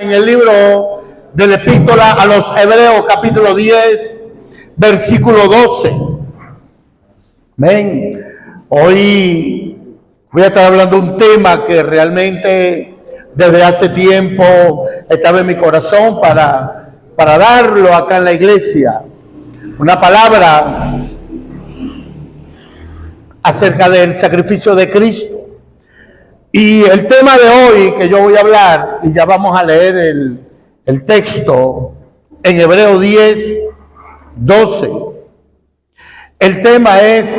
en el libro de la Epístola a los Hebreos, capítulo 10, versículo 12. Amén. Hoy voy a estar hablando de un tema que realmente desde hace tiempo estaba en mi corazón para darlo acá en la iglesia. Una palabra acerca del sacrificio de Cristo. Y el tema de hoy que yo voy a hablar, y ya vamos a leer el texto en Hebreos 10, 12. El tema es: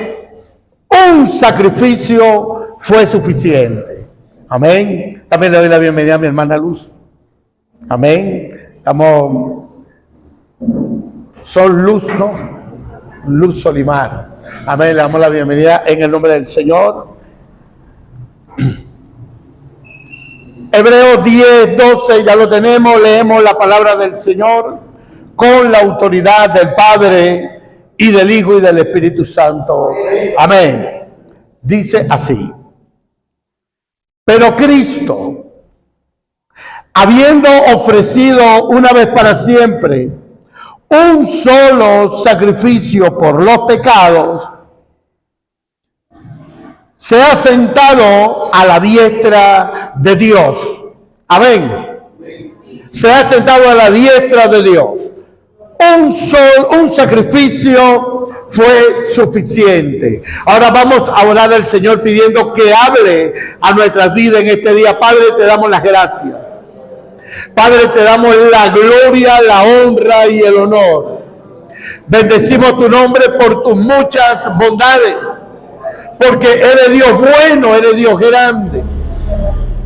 un sacrificio fue suficiente. Amén. También le doy la bienvenida a mi hermana Luz. Amén. Son Luz, ¿no? Luz Solimar. Amén. Le damos la bienvenida en el nombre del Señor. Hebreos 10, 12, ya lo tenemos. Leemos la palabra del Señor con la autoridad del Padre y del Hijo y del Espíritu Santo. Amén. Dice así: pero Cristo, habiendo ofrecido una vez para siempre un solo sacrificio por los pecados, se ha sentado a la diestra de Dios. Amén. Se ha sentado a la diestra de Dios. Un sacrificio fue suficiente. Ahora vamos a orar al Señor pidiendo que hable a nuestras vidas en este día. Padre, te damos las gracias. Padre, te damos la gloria, la honra y el honor. Bendecimos tu nombre por tus muchas bondades, porque eres Dios bueno, eres Dios grande.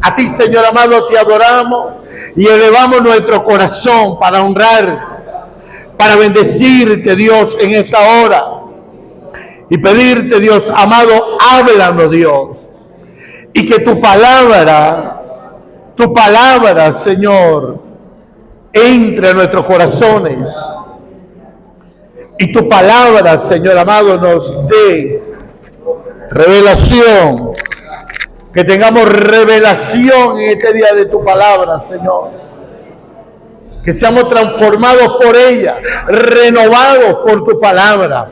A ti, Señor amado, te adoramos y elevamos nuestro corazón para honrarte, para bendecirte, Dios, en esta hora. Y pedirte, Dios amado, háblanos, Dios. Y que tu palabra, Señor, entre a nuestros corazones. Y tu palabra, Señor amado, nos dé revelación. Que tengamos revelación en este día de tu palabra, Señor. Que seamos transformados por ella, renovados por tu palabra,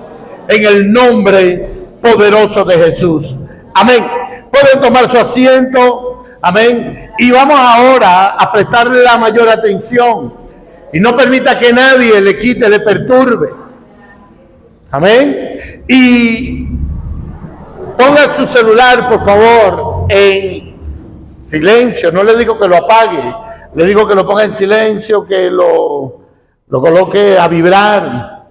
en el nombre poderoso de Jesús. Amén. Pueden tomar su asiento. Amén. Y vamos ahora a prestarle la mayor atención. Y no permita que nadie le quite, le perturbe. Amén. Y ponga su celular, por favor, en silencio. No le digo que lo apague. Le digo que lo ponga en silencio, que lo coloque a vibrar.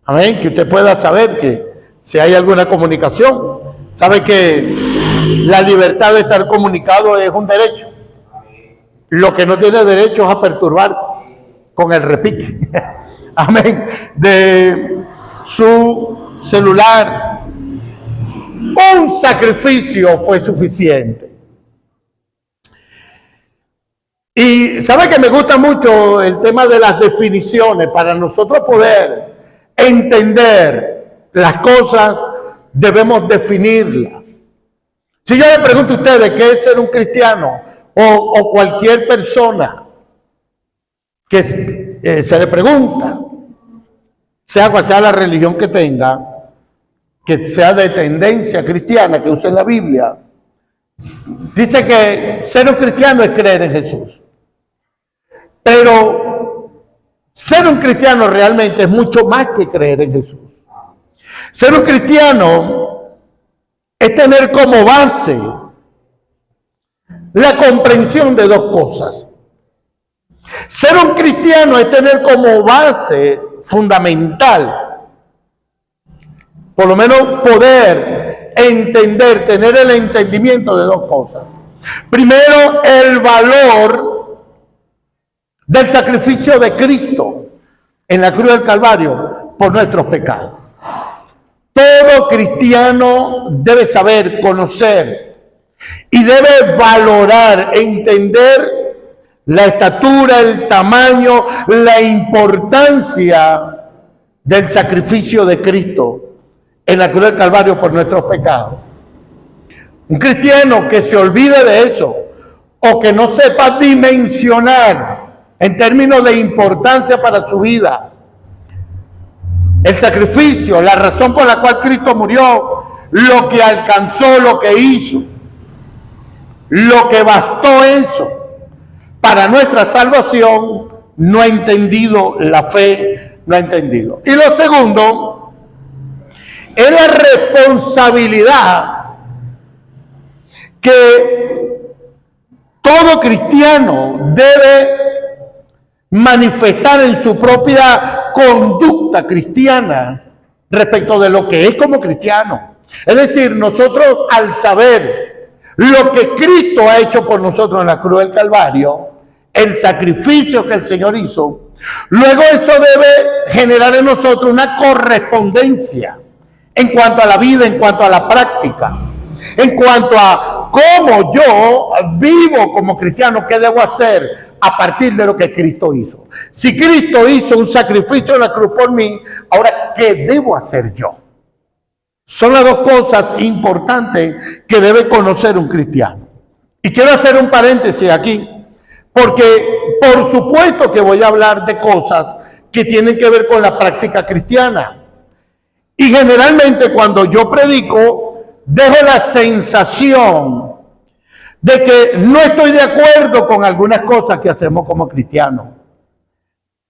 Amén. Que usted pueda saber que si hay alguna comunicación. Sabe que la libertad de estar comunicado es un derecho. Lo que no tiene derecho es a perturbar con el repique. Amén. De su celular. Un sacrificio fue suficiente. Y sabe que me gusta mucho el tema de las definiciones. Para nosotros poder entender las cosas, debemos definirlas. Si yo le pregunto a ustedes qué es ser un cristiano, o cualquier persona que se le pregunta, sea cual sea la religión que tenga, que sea de tendencia cristiana, que use la Biblia, dice que ser un cristiano es creer en Jesús. Pero ser un cristiano realmente es mucho más que creer en Jesús. Ser un cristiano es tener como base la comprensión de dos cosas. Ser un cristiano es tener como base fundamental, por lo menos poder entender, tener el entendimiento de dos cosas. Primero, el valor del sacrificio de Cristo en la cruz del Calvario por nuestros pecados. Todo cristiano debe saber, conocer y debe valorar, entender la estatura, el tamaño, la importancia del sacrificio de Cristo en la cruz del Calvario por nuestros pecados. Un cristiano que se olvide de eso o que no sepa dimensionar en términos de importancia para su vida. El sacrificio, la razón por la cual Cristo murió, lo que alcanzó, lo que hizo, lo que bastó eso para nuestra salvación, no ha entendido la fe, no ha entendido. Y lo segundo es la responsabilidad que todo cristiano debe manifestar en su propia conducta cristiana respecto de lo que es como cristiano. Es decir, nosotros al saber lo que Cristo ha hecho por nosotros en la cruz del Calvario, el sacrificio que el Señor hizo, luego eso debe generar en nosotros una correspondencia en cuanto a la vida, en cuanto a la práctica, en cuanto a cómo yo vivo como cristiano, qué debo hacer a partir de lo que Cristo hizo. Si Cristo hizo un sacrificio en la cruz por mí, ahora, ¿qué debo hacer yo? Son las dos cosas importantes que debe conocer un cristiano. Y quiero hacer un paréntesis aquí, porque por supuesto que voy a hablar de cosas que tienen que ver con la práctica cristiana. Y generalmente cuando yo predico, dejo la sensación de que no estoy de acuerdo con algunas cosas que hacemos como cristianos.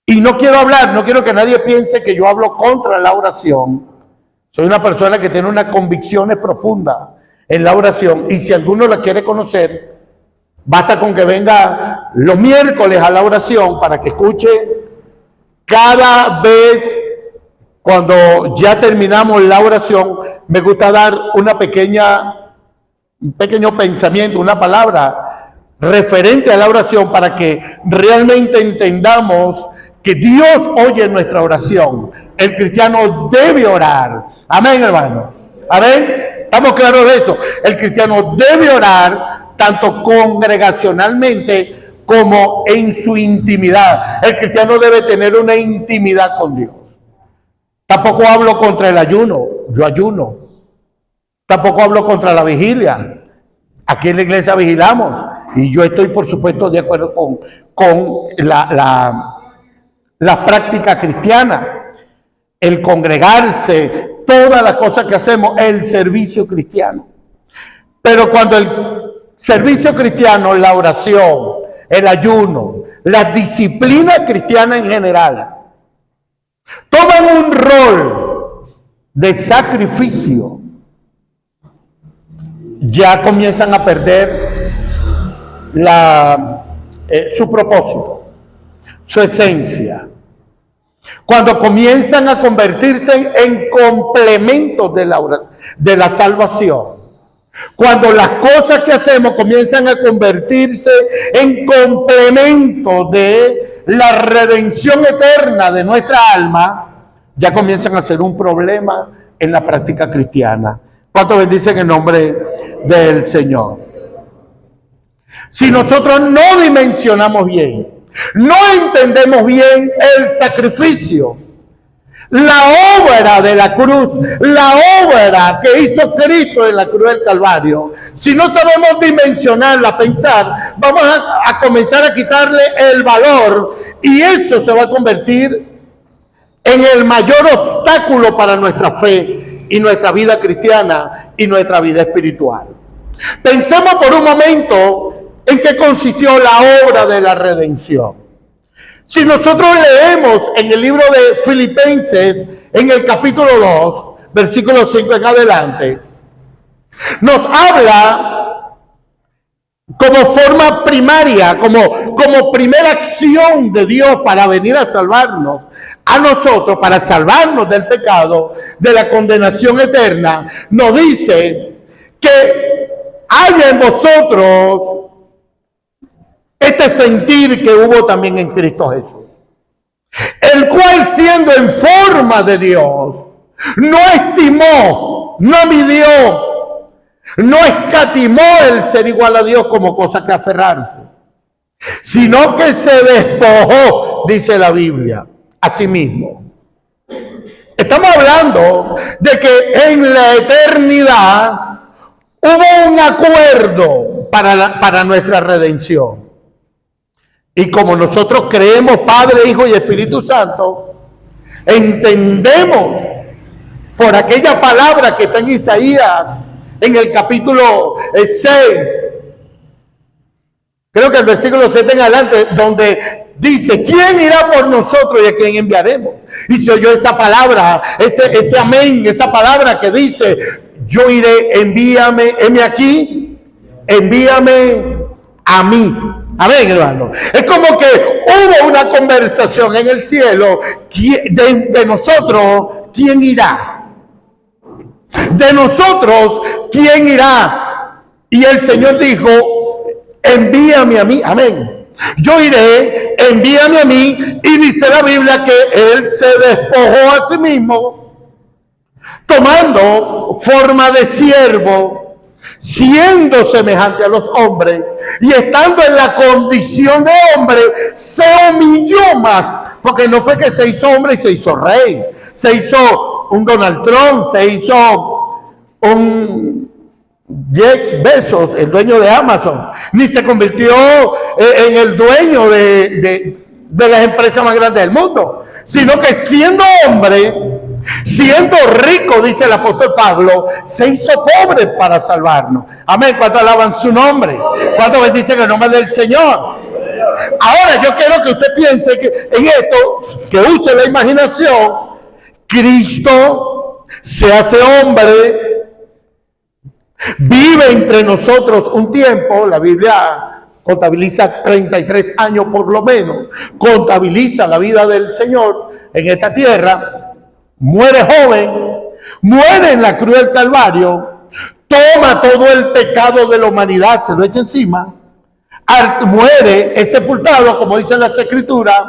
Y no quiero que nadie piense que yo hablo contra la oración. Soy una persona que tiene unas convicciones profundas en la oración, y si alguno la quiere conocer, basta con que venga los miércoles a la oración para que escuche cada vez. Cuando ya terminamos la oración, me gusta dar un pequeño pensamiento, una palabra referente a la oración, para que realmente entendamos que Dios oye nuestra oración. El cristiano debe orar. Amén, hermano. Amén. ¿Estamos claros de eso? El cristiano debe orar tanto congregacionalmente como en su intimidad. El cristiano debe tener una intimidad con Dios. Tampoco hablo contra el ayuno. Yo ayuno. Tampoco hablo contra la vigilia. Aquí en la iglesia vigilamos. Y yo estoy, por supuesto, de acuerdo con la práctica cristiana. El congregarse, todas las cosas que hacemos, el servicio cristiano. Pero cuando el servicio cristiano, la oración, el ayuno, la disciplina cristiana en general, toman un rol de sacrificio, ya comienzan a perder su propósito, su esencia. Cuando comienzan a convertirse en complementos de la salvación. Cuando las cosas que hacemos comienzan a convertirse en complemento de la redención eterna de nuestra alma, ya comienzan a ser un problema en la práctica cristiana. ¿Cuántos bendicen el nombre del Señor? Si nosotros no dimensionamos bien, no entendemos bien el sacrificio, la obra de la cruz, la obra que hizo Cristo en la cruz del Calvario, si no sabemos dimensionarla, pensar, vamos a comenzar a quitarle el valor, y eso se va a convertir en el mayor obstáculo para nuestra fe y nuestra vida cristiana y nuestra vida espiritual. Pensemos por un momento en qué consistió la obra de la redención. Si nosotros leemos en el libro de Filipenses, en el capítulo 2, versículo 5 en adelante, nos habla como forma primaria, como primera acción de Dios para venir a salvarnos a nosotros, para salvarnos del pecado, de la condenación eterna. Nos dice que haya en vosotros este sentir que hubo también en Cristo Jesús, el cual, siendo en forma de Dios, no estimó, no midió, no escatimó el ser igual a Dios como cosa que aferrarse, sino que se despojó, dice la Biblia, a sí mismo. Estamos hablando de que en la eternidad hubo un acuerdo para nuestra redención. Y como nosotros creemos Padre, Hijo y Espíritu Santo, entendemos por aquella palabra que está en Isaías, en el capítulo 6, creo que el versículo 7 en adelante, donde dice, ¿quién irá por nosotros y a quién enviaremos? Y se oyó esa palabra, ese amén, esa palabra que dice, yo iré, envíame, heme aquí, envíame a mí. Amén, hermano. Es como que hubo una conversación en el cielo de nosotros, ¿quién irá? De nosotros, ¿quién irá? Y el Señor dijo, envíame a mí. Amén. Yo iré, envíame a mí. Y dice la Biblia que Él se despojó a sí mismo, tomando forma de siervo, siendo semejante a los hombres, y estando en la condición de hombre, se humilló más, porque no fue que se hizo hombre y se hizo rey, se hizo un Donald Trump, se hizo un Jeff Bezos, el dueño de Amazon, ni se convirtió en el dueño de las empresas más grandes del mundo, sino que siendo hombre, siendo rico, dice el apóstol Pablo, se hizo pobre para salvarnos. Amén. ¿Cuánto alaban su nombre? ¿Cuánto bendicen el nombre del Señor? Ahora yo quiero que usted piense que en esto, que use la imaginación. Cristo se hace hombre, vive entre nosotros un tiempo. La Biblia contabiliza 33 años por lo menos, contabiliza la vida del Señor en esta tierra. Muere joven, muere en la cruz del Calvario, toma todo el pecado de la humanidad, se lo echa encima, muere, es sepultado, como dicen las Escrituras,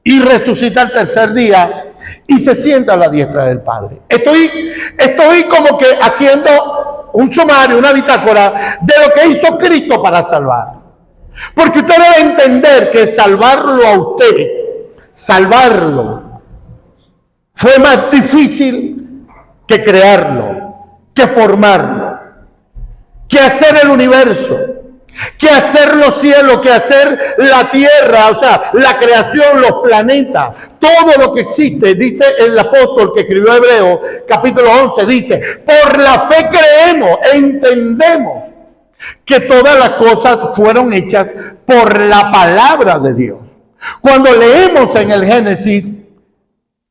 y resucita al tercer día y se sienta a la diestra del Padre. Estoy como que haciendo un sumario, una bitácora de lo que hizo Cristo para salvar. Porque usted debe entender que salvarlo a usted, salvarlo, fue más difícil que crearlo, que formarlo, que hacer el universo, que hacer los cielos, que hacer la tierra, o sea, la creación, los planetas, todo lo que existe. Dice el apóstol que escribió Hebreo, capítulo 11, dice, por la fe creemos, entendemos que todas las cosas fueron hechas por la palabra de Dios. Cuando leemos en el Génesis,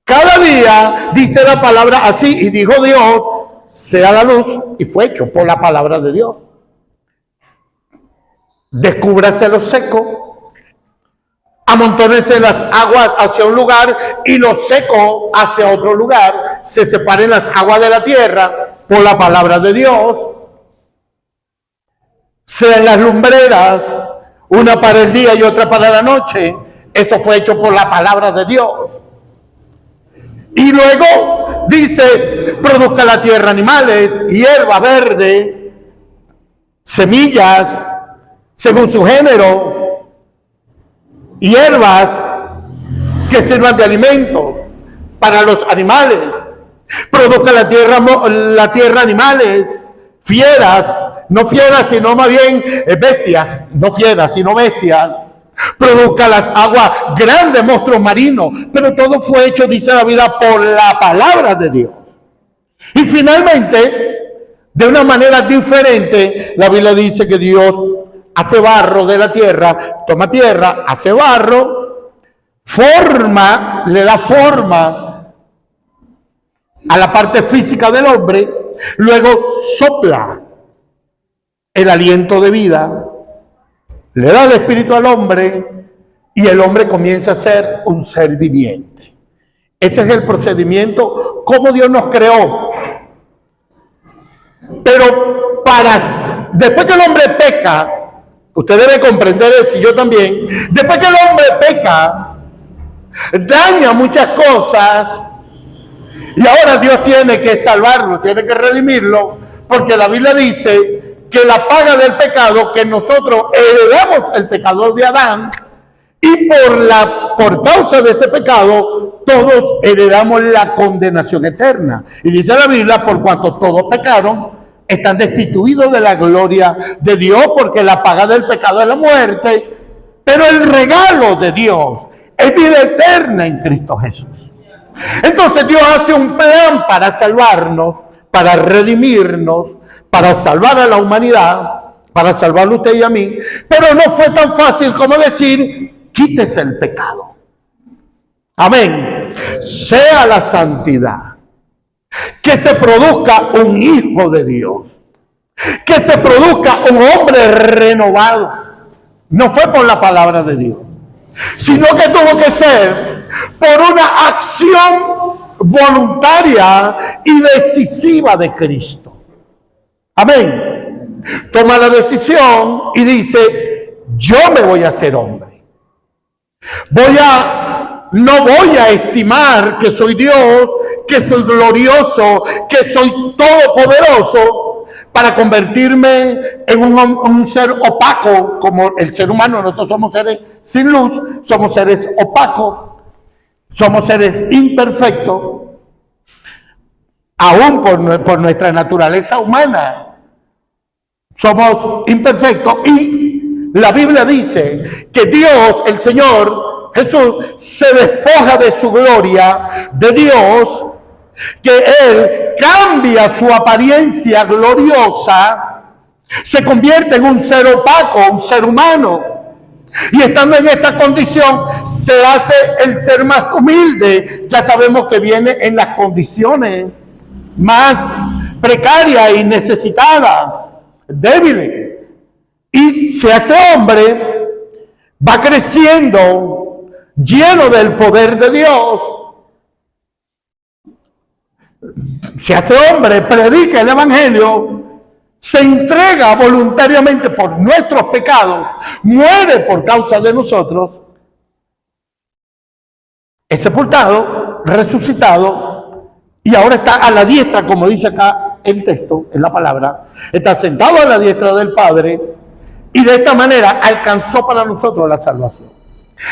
cada día dice la palabra así, y dijo Dios, sea la luz, y fue hecho por la palabra de Dios. Descúbrase lo seco, amontónense las aguas hacia un lugar y lo seco hacia otro lugar, se separen las aguas de la tierra por la palabra de Dios. Sean las lumbreras, una para el día y otra para la noche, eso fue hecho por la palabra de Dios. Y luego dice, produzca la tierra animales, hierba verde, semillas, según su género, hierbas que sirvan de alimentos para los animales. Produzca la tierra animales, fieras, no fieras, sino más bien bestias, no fieras, sino bestias. Produzca las aguas, grandes monstruos marinos, pero todo fue hecho, dice la Biblia, por la palabra de Dios. Y finalmente, de una manera diferente, la Biblia dice que Dios hace barro de la tierra, toma tierra, hace barro, forma, le da forma a la parte física del hombre, luego sopla el aliento de vida, le da el espíritu al hombre y el hombre comienza a ser un ser viviente. Ese es el procedimiento, como Dios nos creó. Pero después que el hombre peca, usted debe comprender eso, y yo también, después que el hombre peca, daña muchas cosas, y ahora Dios tiene que salvarlo, tiene que redimirlo, porque la Biblia dice que la paga del pecado, que nosotros heredamos el pecado de Adán, y por causa de ese pecado, todos heredamos la condenación eterna. Y dice la Biblia, por cuanto todos pecaron, están destituidos de la gloria de Dios, porque la paga del pecado es la muerte, Pero el regalo de Dios es vida eterna en Cristo Jesús. Entonces Dios hace un plan para salvarnos, para redimirnos, para salvar a la humanidad, para salvarlo a usted y a mí. Pero no fue tan fácil como decir, quítese el pecado. Amén. Sea la santidad. Que se produzca un hijo de Dios. Que se produzca un hombre renovado. No fue por la palabra de Dios, sino que tuvo que ser por una acción voluntaria y decisiva de Cristo. Amén. Toma la decisión y dice, yo me voy a hacer hombre. No voy a estimar que soy Dios, que soy glorioso, que soy todopoderoso, para convertirme en un ser opaco, como el ser humano. Nosotros somos seres sin luz, somos seres opacos, somos seres imperfectos, aún por nuestra naturaleza humana. Somos imperfectos y la Biblia dice que Dios, el Señor Jesús, se despoja de su gloria, de Dios, que Él cambia su apariencia gloriosa, se convierte en un ser opaco, un ser humano. Y estando en esta condición, se hace el ser más humilde. Ya sabemos que viene en las condiciones más precarias y necesitadas, débiles. Y se hace hombre, va creciendo, lleno del poder de Dios. Se hace hombre, predica el evangelio, se entrega voluntariamente por nuestros pecados, muere por causa de nosotros, es sepultado, resucitado, y ahora está a la diestra, como dice acá el texto, en la palabra, está sentado a la diestra del Padre, y de esta manera alcanzó para nosotros la salvación.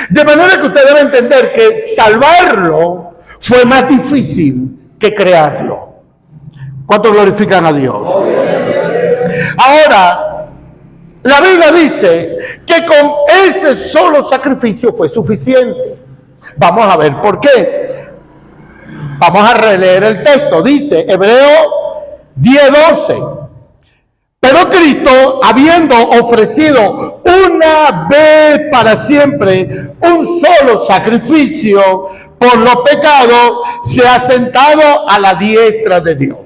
De manera que usted debe entender que salvarlo fue más difícil que crearlo. ¿Cuántos glorifican a Dios? Ahora, la Biblia dice que con ese solo sacrificio fue suficiente. Vamos a ver por qué. Vamos a releer el texto. Dice Hebreos 10:12. Pero Cristo, habiendo ofrecido una vez para siempre un solo sacrificio por los pecados, se ha sentado a la diestra de Dios.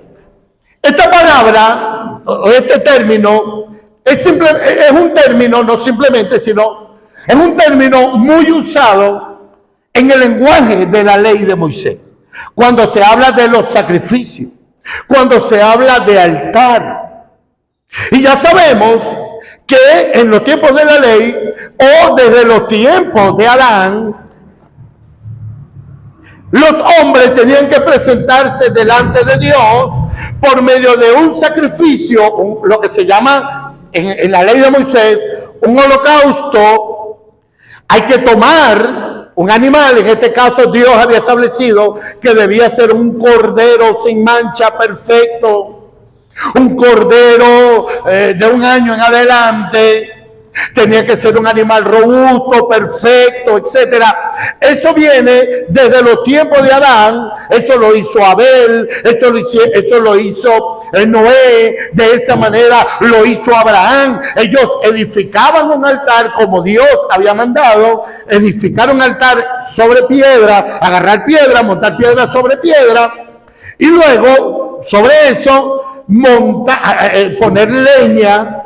Esta palabra, este término, es un término, no simplemente, sino es un término muy usado en el lenguaje de la ley de Moisés. Cuando se habla de los sacrificios, cuando se habla de altar. Y ya sabemos que en los tiempos de la ley, o desde los tiempos de Adán, los hombres tenían que presentarse delante de Dios por medio de un sacrificio, lo que se llama en la ley de Moisés, un holocausto. Hay que tomar un animal, en este caso Dios había establecido que debía ser un cordero sin mancha, perfecto, un cordero de 1 año en adelante. Tenía que ser un animal robusto, perfecto, etcétera. Eso viene desde los tiempos de Adán. Eso lo hizo Abel, eso lo hizo Noé, de esa manera lo hizo Abraham. Ellos edificaban un altar como Dios había mandado, edificar un altar sobre piedra, agarrar piedra, montar piedra sobre piedra, y luego sobre eso poner leña,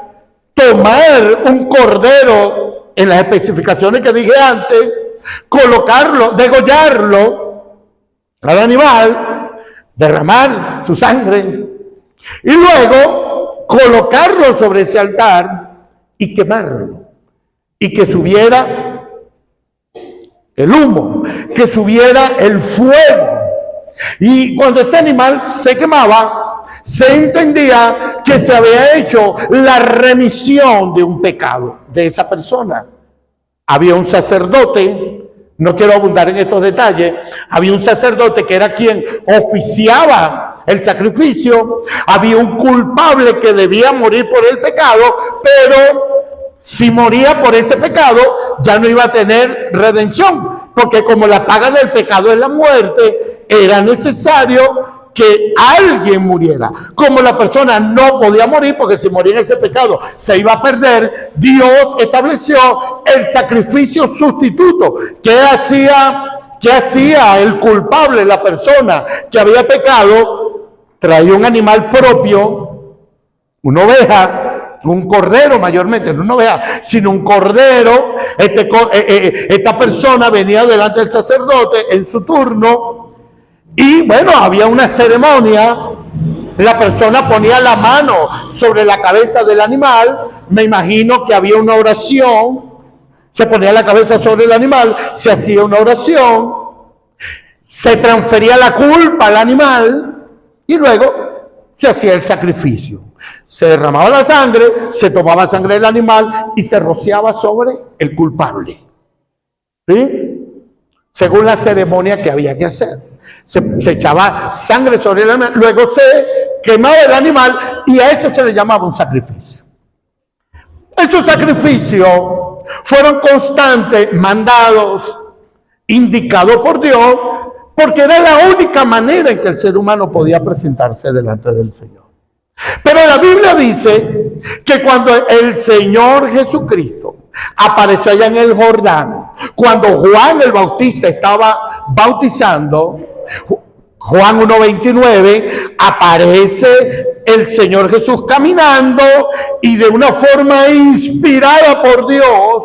tomar un cordero en las especificaciones que dije antes, colocarlo, degollarlo al animal, derramar su sangre y luego colocarlo sobre ese altar y quemarlo, y que subiera el humo, que subiera el fuego. Y cuando ese animal se quemaba, se entendía que se había hecho la remisión de un pecado de esa persona. Había un sacerdote, no quiero abundar en estos detalles, había un sacerdote que era quien oficiaba el sacrificio, había un culpable que debía morir por el pecado, pero si moría por ese pecado, ya no iba a tener redención, porque como la paga del pecado es la muerte, era necesario que alguien muriera. Como la persona no podía morir, porque si moría en ese pecado se iba a perder, Dios estableció el sacrificio sustituto. ¿Qué hacía el culpable, la persona que había pecado? Traía un animal propio, una oveja, un cordero mayormente, no una oveja, sino un cordero. Esta persona venía delante del sacerdote en su turno y bueno, había una ceremonia. La persona ponía la mano sobre la cabeza del animal. Me imagino que había una oración. Se ponía la cabeza sobre el animal, se hacía una oración, se transfería la culpa al animal y luego se hacía el sacrificio. Se derramaba la sangre, se tomaba sangre del animal y se rociaba sobre el culpable. ¿Sí? Según la ceremonia que había que hacer. Se echaba sangre sobre el animal, luego se quemaba el animal y a eso se le llamaba un sacrificio. Esos sacrificios fueron constantes, mandados, indicados por Dios, porque era la única manera en que el ser humano podía presentarse delante del Señor. Pero la Biblia dice que cuando el Señor Jesucristo apareció allá en el Jordán, cuando Juan el Bautista estaba bautizando, Juan 1:29, aparece el Señor Jesús caminando y de una forma inspirada por Dios,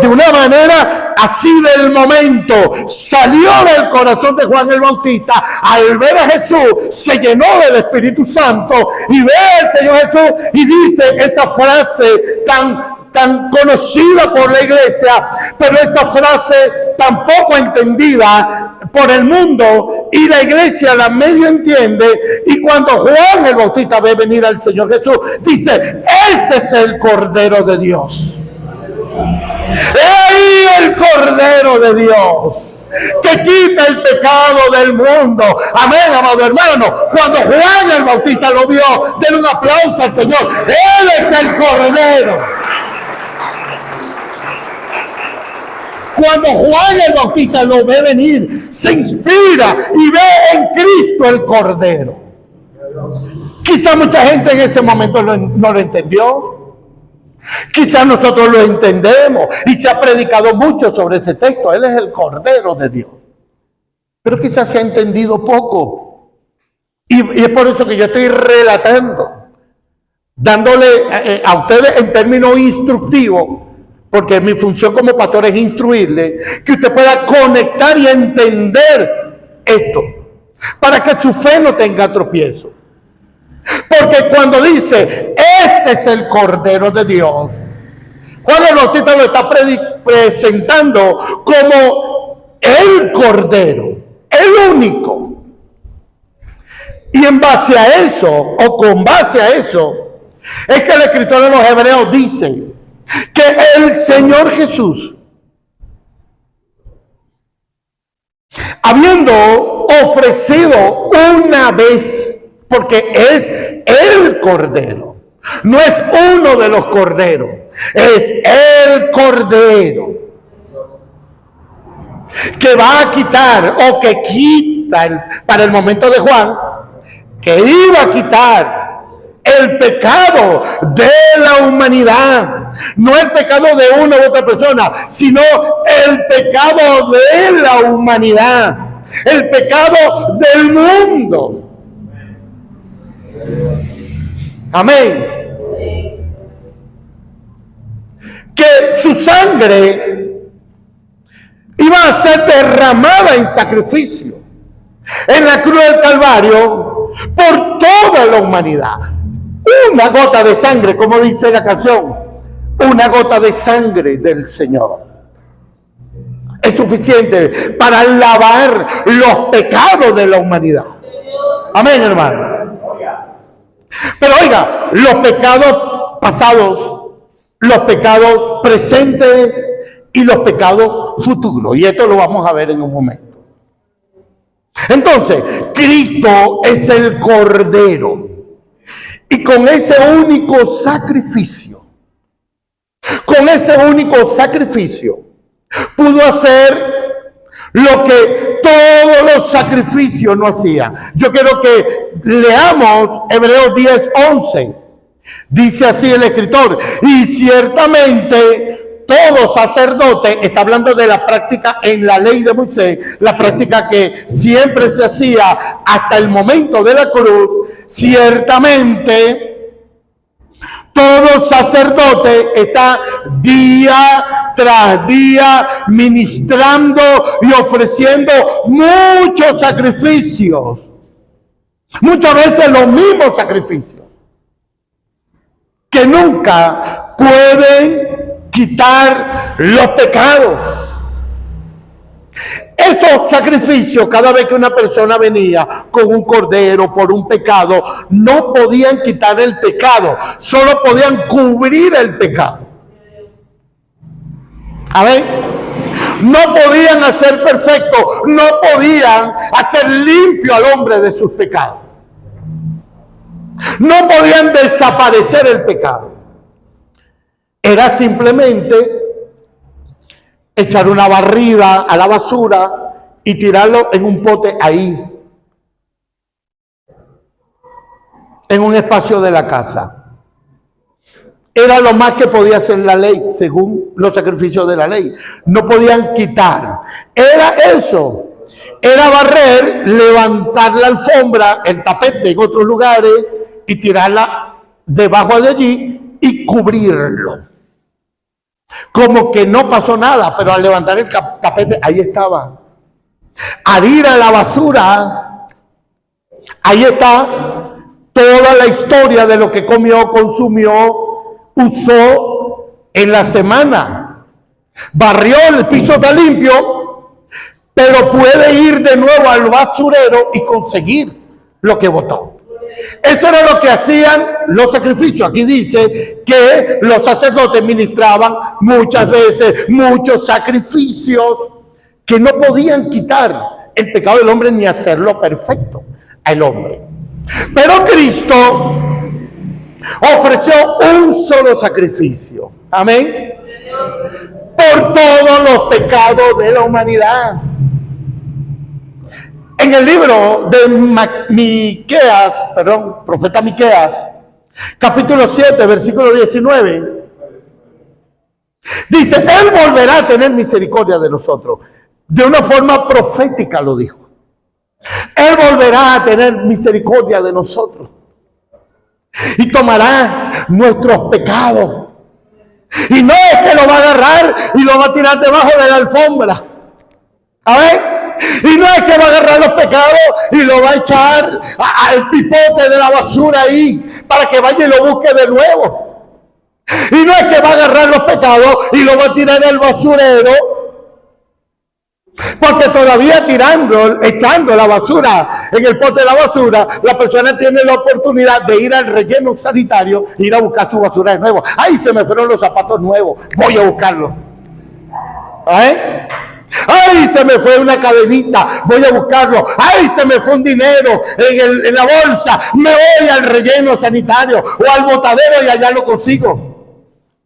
de una manera así del momento, salió del corazón de Juan el Bautista. Al ver a Jesús, se llenó del Espíritu Santo y ve al Señor Jesús y dice esa frase tan conocida por la iglesia, pero esa frase tan poco entendida por el mundo, y la iglesia la medio entiende. Y cuando Juan el Bautista ve venir al Señor Jesús, dice: ese es el Cordero de Dios. He ahí el Cordero de Dios que quita el pecado del mundo. Amén, amado hermano. Cuando Juan el Bautista lo vio, denle un aplauso al Señor. Él es el Cordero. Cuando Juan el Bautista lo ve venir, se inspira y ve en Cristo el Cordero. Quizá mucha gente en ese momento no lo entendió. Quizá nosotros lo entendemos y se ha predicado mucho sobre ese texto. Él es el Cordero de Dios. Pero quizás se ha entendido poco. Y es por eso que yo estoy relatando, dándole a ustedes en términos instructivos, porque mi función como pastor es instruirle, que usted pueda conectar y entender esto, para que su fe no tenga tropiezo. Porque cuando dice, este es el Cordero de Dios, Juan el Bautista lo está presentando como el Cordero, el único. Y en base a eso, o con base a eso, es que el escritor de los Hebreos dice que el Señor Jesús, habiendo ofrecido una vez, porque es el Cordero, no es uno de los corderos, es el Cordero que va a quitar, o que quita para el momento de Juan, que iba a quitar el pecado de la humanidad. No el pecado de una u otra persona, sino el pecado de la humanidad, el pecado del mundo. Amén. Que su sangre iba a ser derramada en sacrificio en la cruz del Calvario por toda la humanidad. Una gota de sangre, como dice la canción, una gota de sangre del Señor es suficiente para lavar los pecados de la humanidad. Amén, hermano. Pero oiga, los pecados pasados, los pecados presentes y los pecados futuros. Y esto lo vamos a ver en un momento. Entonces, Cristo es el Cordero. Y con ese único sacrificio, Con ese único sacrificio pudo hacer lo que todos los sacrificios no hacían. Yo quiero que leamos Hebreos 10:11. Dice así el escritor: y ciertamente todo sacerdote, está hablando de la práctica en la ley de Moisés, la práctica que siempre se hacía hasta el momento de la cruz, ciertamente todo sacerdote está día tras día ministrando y ofreciendo muchos sacrificios, muchas veces los mismos sacrificios, que nunca pueden quitar los pecados. Esos sacrificios, cada vez que una persona venía con un cordero por un pecado, no podían quitar el pecado, solo podían cubrir el pecado. A ver, no podían hacer perfecto, no podían hacer limpio al hombre de sus pecados. No podían desaparecer el pecado. Era simplemente echar una barrida a la basura y tirarlo en un pote ahí, en un espacio de la casa. Era lo más que podía hacer la ley, según los sacrificios de la ley. No podían quitar. Era eso. Era barrer, levantar la alfombra, el tapete en otros lugares y tirarla debajo de allí y cubrirlo. Como que no pasó nada, pero al levantar el tapete, ahí estaba. Al ir a la basura, ahí está toda la historia de lo que comió, consumió, usó en la semana. Barrió, el piso está limpio, pero puede ir de nuevo al basurero y conseguir lo que botó. Eso era lo que hacían los sacrificios. Aquí dice que los sacerdotes ministraban muchas veces muchos sacrificios que no podían quitar el pecado del hombre ni hacerlo perfecto al hombre. Pero Cristo ofreció un solo sacrificio. Amén. Por todos los pecados de la humanidad. En el libro de profeta Miqueas, capítulo 7, versículo 19, dice: Él volverá a tener misericordia de nosotros. De una forma profética lo dijo. Él volverá a tener misericordia de nosotros y tomará nuestros pecados. Y no es que lo va a agarrar y lo va a tirar debajo de la alfombra. A ver. Y no es que va a agarrar los pecados y lo va a echar al pipote de la basura ahí para que vaya y lo busque de nuevo. Y no es que va a agarrar los pecados y lo va a tirar en el basurero, porque todavía echando la basura en el pote de la basura, la persona tiene la oportunidad de ir al relleno sanitario e ir a buscar su basura de nuevo. ¡Ay, se me fueron los zapatos nuevos! Voy a buscarlos. ¡Ay, se me fue una cadenita! Voy a buscarlo. ¡Ay, se me fue un dinero en la bolsa! Me voy al relleno sanitario o al botadero y allá lo consigo.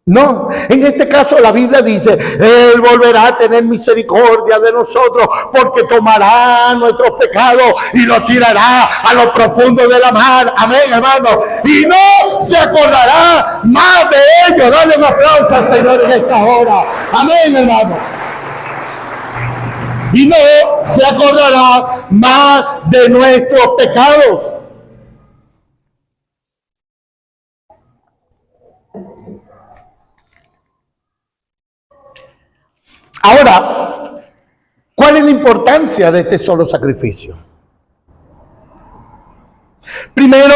No, en este caso la Biblia dice: Él volverá a tener misericordia de nosotros, porque tomará nuestros pecados y los tirará a lo profundo de la mar. Amén, hermano. Y no se acordará más de ellos. Dale un aplauso al Señor en esta hora. Amén, hermano. Y no se acordará más de nuestros pecados. Ahora, ¿cuál es la importancia de este solo sacrificio? Primero,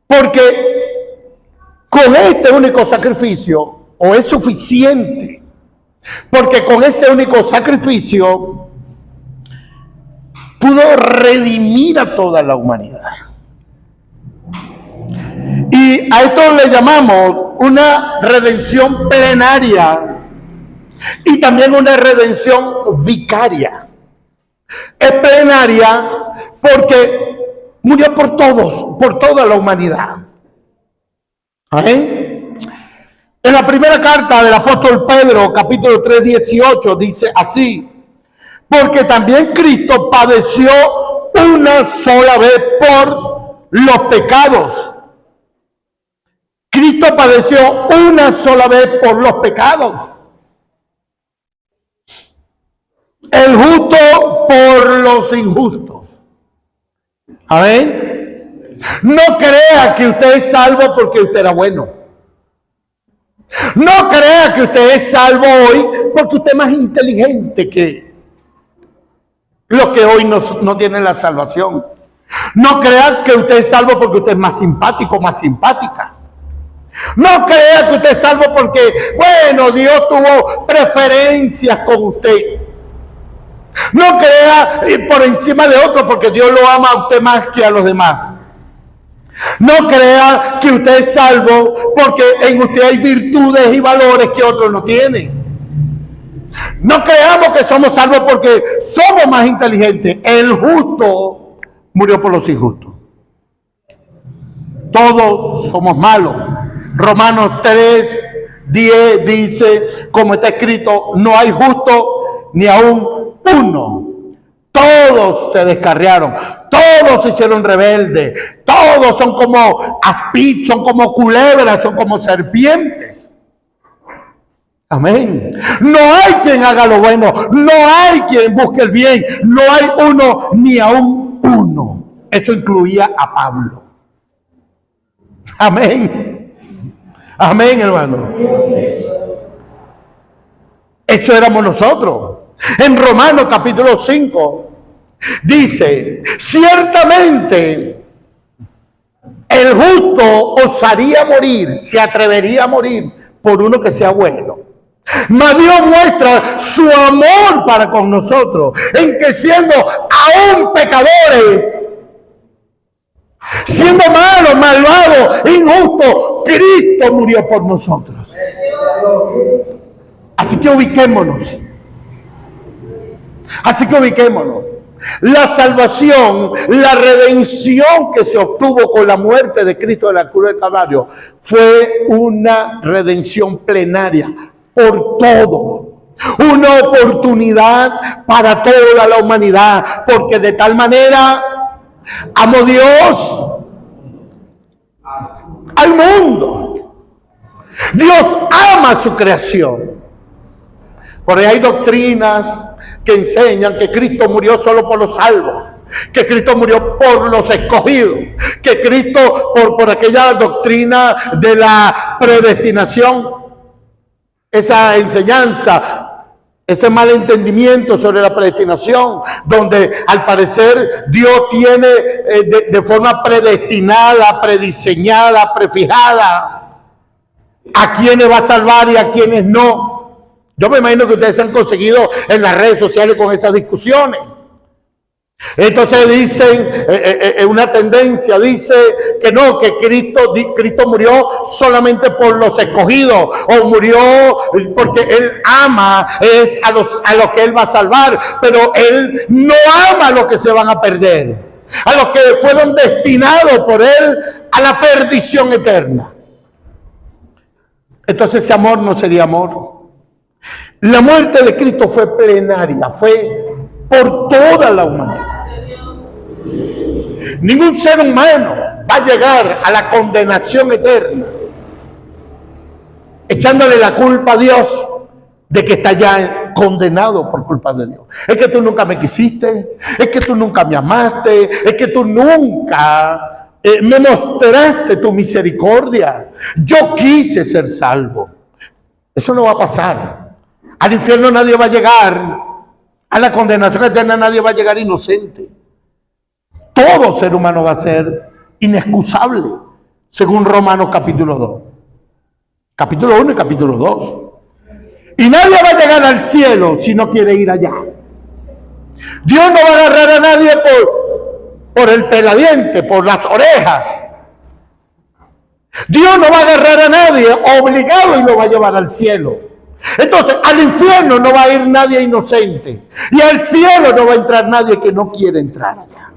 porque con este único sacrificio, o es suficiente, porque con ese único sacrificio pudo redimir a toda la humanidad. Y a esto le llamamos una redención plenaria y también una redención vicaria. Es plenaria porque murió por todos, por toda la humanidad. ¿Amén? En la primera carta del apóstol Pedro, capítulo 3, 18, dice así: porque también Cristo padeció una sola vez por los pecados. Cristo padeció una sola vez por los pecados. El justo por los injustos. Amén. No crea que usted es salvo porque usted era bueno. No crea que usted es salvo hoy porque usted es más inteligente que los que hoy no tienen la salvación. No crea que usted es salvo porque usted es más simpático, más simpática. No crea que usted es salvo porque, bueno, Dios tuvo preferencias con usted. No crea por encima de otro porque Dios lo ama a usted más que a los demás. No crea que usted es salvo porque en usted hay virtudes y valores que otros no tienen. No creamos que somos salvos porque somos más inteligentes. El justo murió por los injustos. Todos somos malos. Romanos 3, 10 dice, como está escrito, no hay justo ni aún uno. Todos se descarriaron, todos se hicieron rebeldes, todos son como aspid, son como culebras, son como serpientes. Amén. No hay quien haga lo bueno, no hay quien busque el bien, no hay uno ni aún uno. Eso incluía a Pablo. Amén. Amén, hermano. Eso éramos nosotros. En Romanos capítulo 5 dice, ciertamente el justo osaría morir, se atrevería a morir por uno que sea bueno. Mas Dios muestra su amor para con nosotros, en que siendo aún pecadores, siendo malos, malvados, injustos, Cristo murió por nosotros. Así que ubiquémonos. La salvación, la redención que se obtuvo con la muerte de Cristo en la cruz del Calvario fue una redención plenaria por todos. Una oportunidad para toda la humanidad, porque de tal manera amó Dios al mundo. Dios ama su creación. Por ahí hay doctrinas que enseñan que Cristo murió solo por los salvos, que Cristo murió por los escogidos, que Cristo por aquella doctrina de la predestinación, esa enseñanza, ese mal entendimiento sobre la predestinación, donde al parecer Dios tiene de forma predestinada, prediseñada, prefijada a quienes va a salvar y a quienes no. Yo me imagino que ustedes se han conseguido en las redes sociales con esas discusiones. Entonces dicen, una tendencia dice que no, que Cristo murió solamente por los escogidos, o murió porque Él ama a los que Él va a salvar, pero Él no ama a los que se van a perder, a los que fueron destinados por Él a la perdición eterna. Entonces ese amor no sería amor. La muerte de Cristo fue plenaria, fue por toda la humanidad. Ningún ser humano va a llegar a la condenación eterna echándole la culpa a Dios de que está ya condenado por culpa de Dios. Es que tú nunca me quisiste, es que tú nunca me amaste, es que tú nunca me mostraste tu misericordia. Yo quise ser salvo. Eso no va a pasar. Al infierno nadie va a llegar, a la condenación eterna nadie va a llegar inocente. Todo ser humano va a ser inexcusable, según Romanos capítulo 2. Capítulo 1 y capítulo 2. Y nadie va a llegar al cielo si no quiere ir allá. Dios no va a agarrar a nadie por el peladiente, por las orejas. Dios no va a agarrar a nadie obligado y lo va a llevar al cielo. Entonces, al infierno no va a ir nadie inocente. Y al cielo no va a entrar nadie que no quiere entrar allá.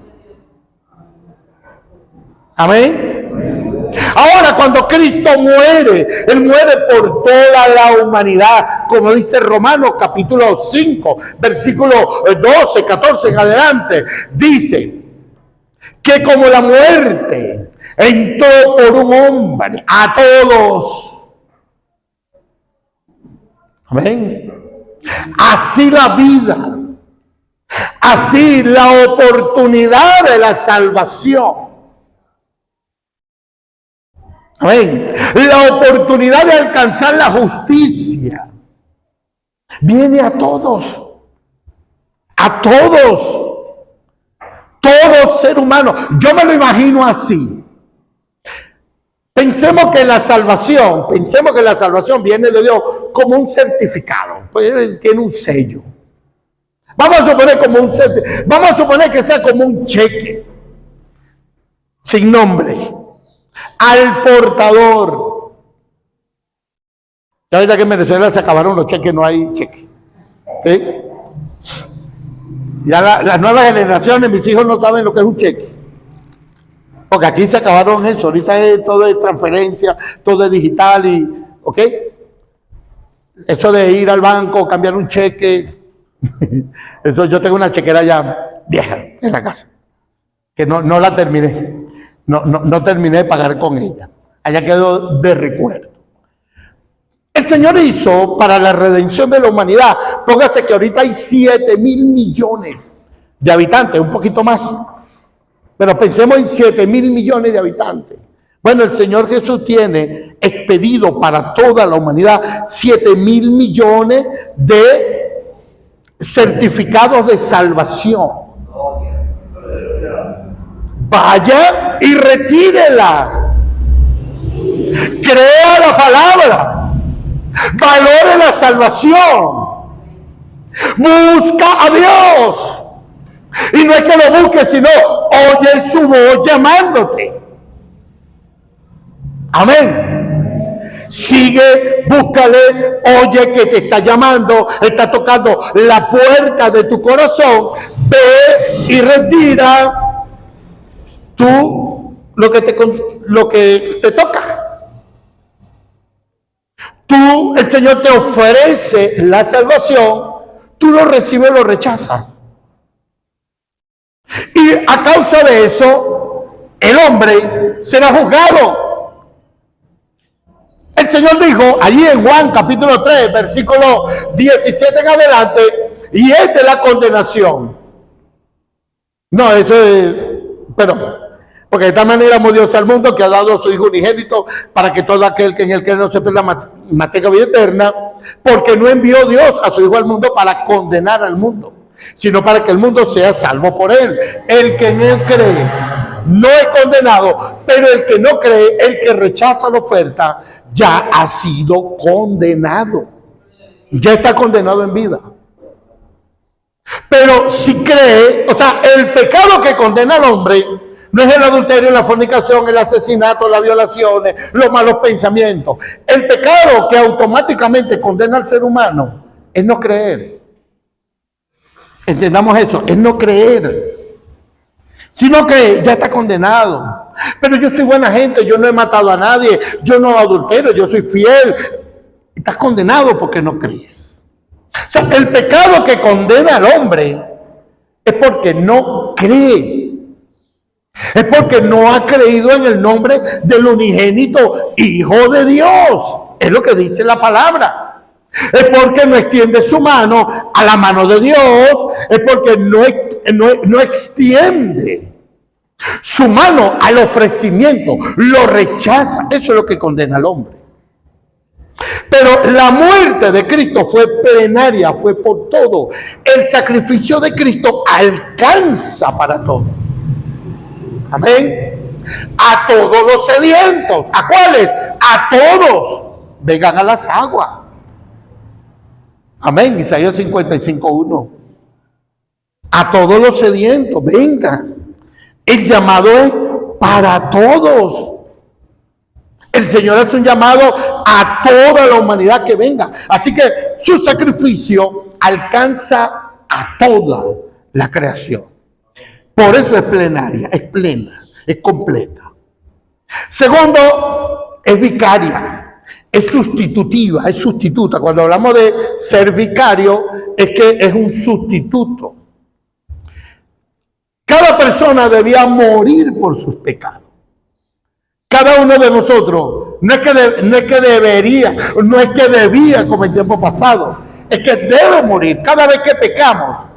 Amén. Ahora, cuando Cristo muere, Él muere por toda la humanidad, como dice Romanos capítulo 5, versículo 12, 14 en adelante. Dice que como la muerte entró por un hombre a todos. Amén. Así la vida, así la oportunidad de la salvación. Amén. La oportunidad de alcanzar la justicia viene a todos. A todos. Todo ser humano. Yo me lo imagino así. Pensemos que la salvación viene de Dios como un certificado. Pues Él tiene un sello. Vamos a suponer que sea como un cheque sin nombre al portador. Ya ahorita que en Venezuela se acabaron los cheques, no hay cheque. ¿Sí? Ya las nuevas generaciones, mis hijos no saben lo que es un cheque. Porque aquí se acabaron eso. Ahorita todo es transferencia, todo es digital y, ¿ok? Eso de ir al banco, cambiar un cheque. Eso, yo tengo una chequera ya vieja en la casa, que no la terminé. No terminé de pagar con ella. Allá quedó de recuerdo. El Señor hizo para la redención de la humanidad. Póngase que ahorita hay 7,000 millones de habitantes, un poquito más. Pero pensemos en 7,000 millones de habitantes. Bueno, el Señor Jesús tiene expedido para toda la humanidad 7,000 millones de certificados de salvación. Vaya y retírela. Crea la palabra. Valore la salvación. Busca a Dios. Y no es que lo busques, sino oye su voz llamándote. Amén. Sigue, búscale, oye que te está llamando, está tocando la puerta de tu corazón. Ve y retira tú lo que te toca. Tú, el Señor te ofrece la salvación, tú lo recibes o lo rechazas. Y a causa de eso, el hombre será juzgado. El Señor dijo allí en Juan capítulo 3, versículo 17 en adelante, y es de la condenación. No, eso es, pero porque de tal manera amó Dios al mundo que ha dado a su Hijo unigénito para que todo aquel que en él cree no se pierda, mas tenga vida eterna, porque no envió Dios a su Hijo al mundo para condenar al mundo, sino para que el mundo sea salvo por él. El que en él cree no es condenado, pero el que no cree, el que rechaza la oferta, ya ha sido condenado. Ya está condenado en vida. Pero si cree, o sea, el pecado que condena al hombre no es el adulterio, la fornicación, el asesinato, las violaciones, los malos pensamientos. El pecado que automáticamente condena al ser humano es no creer. Entendamos eso, es no creer. Si no cree, ya está condenado. Pero yo soy buena gente, yo no he matado a nadie, yo no adultero, yo soy fiel. Estás condenado porque no crees. O sea, el pecado que condena al hombre es porque no cree. Es porque no ha creído en el nombre del unigénito Hijo de Dios. Es lo que dice la palabra. Es porque no extiende su mano a la mano de Dios. Es porque no extiende su mano al ofrecimiento. Lo rechaza. Eso es lo que condena al hombre. Pero la muerte de Cristo fue plenaria, fue por todo. El sacrificio de Cristo alcanza para todo. Amén. A todos los sedientos. ¿A cuáles? A todos. Vengan a las aguas. Amén. Isaías 55:1. A todos los sedientos, vengan. El llamado es para todos. El Señor hace un llamado a toda la humanidad que venga. Así que su sacrificio alcanza a toda la creación. Por eso es plenaria, es plena, es completa. Segundo, es vicaria, es sustitutiva, es sustituta. Cuando hablamos de ser vicario, es que es un sustituto. Cada persona debía morir por sus pecados. Cada uno de nosotros, no es que debía como en tiempo pasado, es que debe morir. Cada vez que pecamos,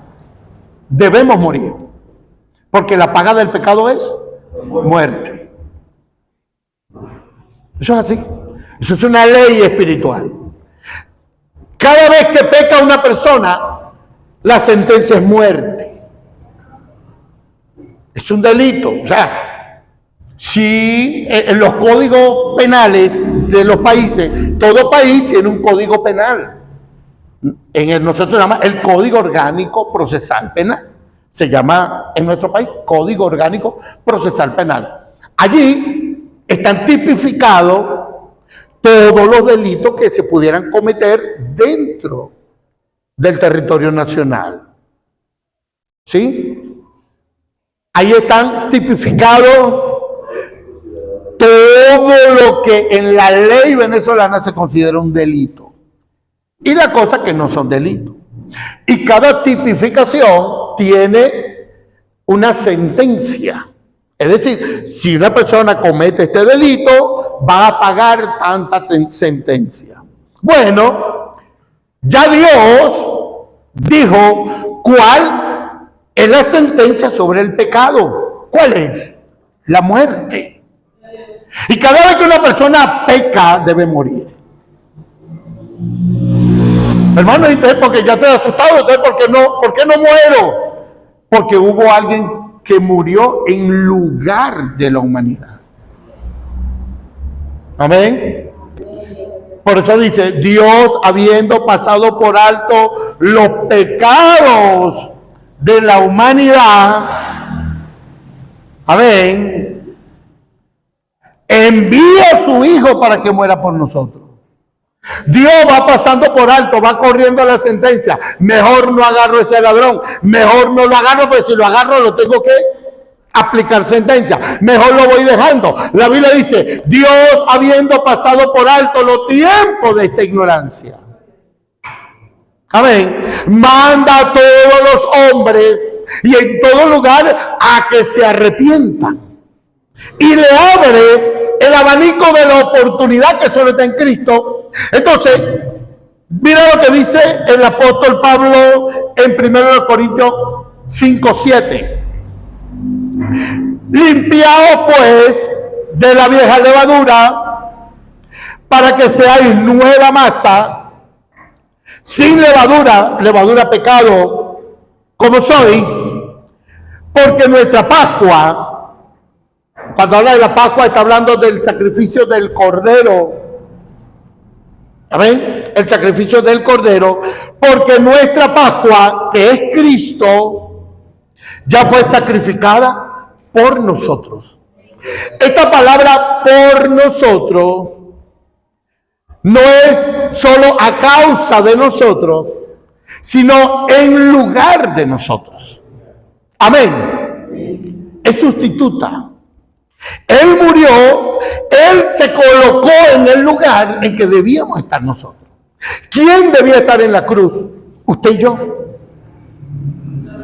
debemos morir. Porque la paga del pecado es muerte. Eso es así. Eso es una ley espiritual. Cada vez que peca una persona, la sentencia es muerte. Es un delito. O sea, si en los códigos penales de los países, todo país tiene un código penal. Nosotros llamamos el Código Orgánico Procesal Penal. Se llama en nuestro país Código Orgánico Procesal Penal. Allí están tipificados todos los delitos que se pudieran cometer dentro del territorio nacional. ¿Sí? Ahí están tipificados todo lo que en la ley venezolana se considera un delito. Y las cosas que no son delitos. Y cada tipificación tiene una sentencia. Es decir, si una persona comete este delito, va a pagar tanta sentencia. Bueno, ya Dios dijo cuál es la sentencia sobre el pecado. ¿Cuál es? La muerte. Y cada vez que una persona peca, debe morir. Hermano, entonces porque ya estoy asustado, entonces ¿por qué no muero? Porque hubo alguien que murió en lugar de la humanidad. Amén. Por eso dice, Dios habiendo pasado por alto los pecados de la humanidad, amén, envía a su Hijo para que muera por nosotros. Dios va pasando por alto, va corriendo a la sentencia. Mejor no agarro a ese ladrón, mejor no lo agarro, porque si lo agarro lo tengo que aplicar sentencia. Mejor lo voy dejando. La Biblia dice, Dios habiendo pasado por alto los tiempos de esta ignorancia. Amén. Manda a todos los hombres y en todo lugar a que se arrepientan. Y le abre el abanico de la oportunidad que solo está en Cristo. Entonces, mira lo que dice el apóstol Pablo en 1 Corintios 5:7. Limpiaos pues de la vieja levadura para que seáis nueva masa, sin levadura pecado, como sois, porque nuestra Pascua, cuando habla de la Pascua está hablando del sacrificio del Cordero. ¿Amén? El sacrificio del Cordero, porque nuestra Pascua, que es Cristo, ya fue sacrificada por nosotros. Esta palabra por nosotros no es solo a causa de nosotros, sino en lugar de nosotros. Amén. Es sustituta. Él murió, Él se colocó en el lugar en que debíamos estar nosotros. ¿Quién debía estar en la cruz? Usted y yo.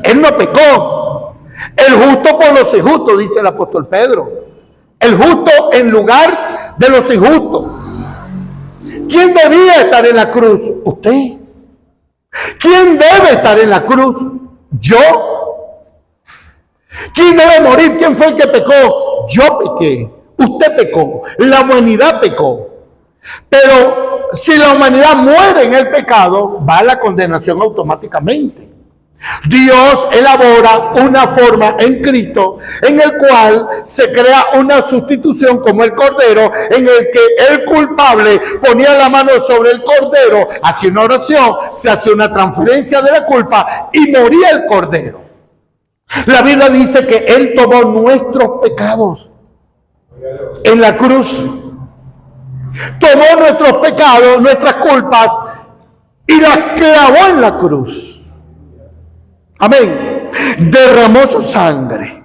Él no pecó. El justo por los injustos, dice el apóstol Pedro. El justo en lugar de los injustos. ¿Quién debía estar en la cruz? Usted. ¿Quién debe estar en la cruz? Yo. ¿Quién debe morir? ¿Quién fue el que pecó? Yo pequé. Usted pecó. La humanidad pecó. Pero si la humanidad muere en el pecado, va a la condenación automáticamente. Dios elabora una forma en Cristo en el cual se crea una sustitución como el Cordero, en el que el culpable ponía la mano sobre el Cordero, hacía una oración, se hacía una transferencia de la culpa y moría el Cordero. La Biblia dice que Él tomó nuestros pecados en la cruz. Tomó nuestros pecados, nuestras culpas y las clavó en la cruz. Amén. Derramó su sangre.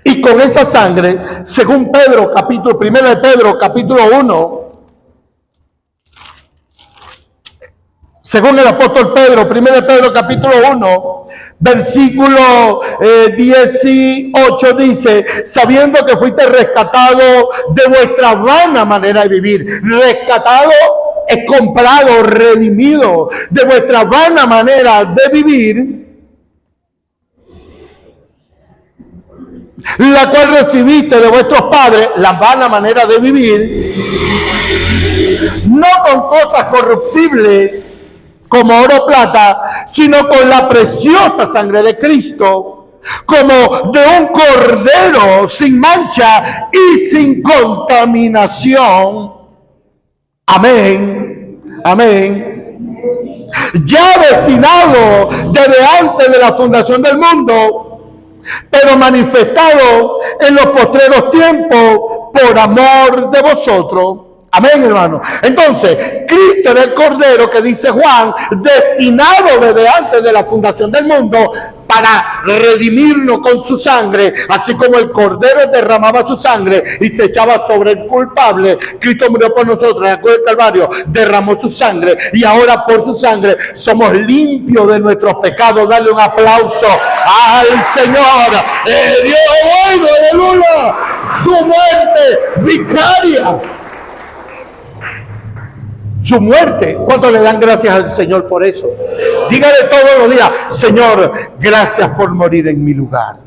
Y con esa sangre, según Pedro, primero de Pedro, capítulo 1, según el apóstol Pedro, 1 Pedro capítulo 1, versículo 18 dice, sabiendo que fuiste rescatado de vuestra vana manera de vivir. Rescatado es comprado, redimido de vuestra vana manera de vivir, la cual recibiste de vuestros padres, la vana manera de vivir, no con cosas corruptibles, como oro o plata, sino con la preciosa sangre de Cristo, como de un cordero sin mancha y sin contaminación. Amén, amén. Ya destinado desde antes de la fundación del mundo, pero manifestado en los postreros tiempos por amor de vosotros. Amén, hermano. Entonces, Cristo era el Cordero que dice Juan, destinado desde antes de la fundación del mundo para redimirnos con su sangre, así como el Cordero derramaba su sangre y se echaba sobre el culpable. Cristo murió por nosotros en la cruz del Calvario, derramó su sangre y ahora por su sangre somos limpios de nuestros pecados. Dale un aplauso al Señor. Dios es bueno, aleluya. Su muerte vicaria. Su muerte. ¿Cuánto le dan gracias al Señor por eso? Dígale todos los días, Señor, gracias por morir en mi lugar.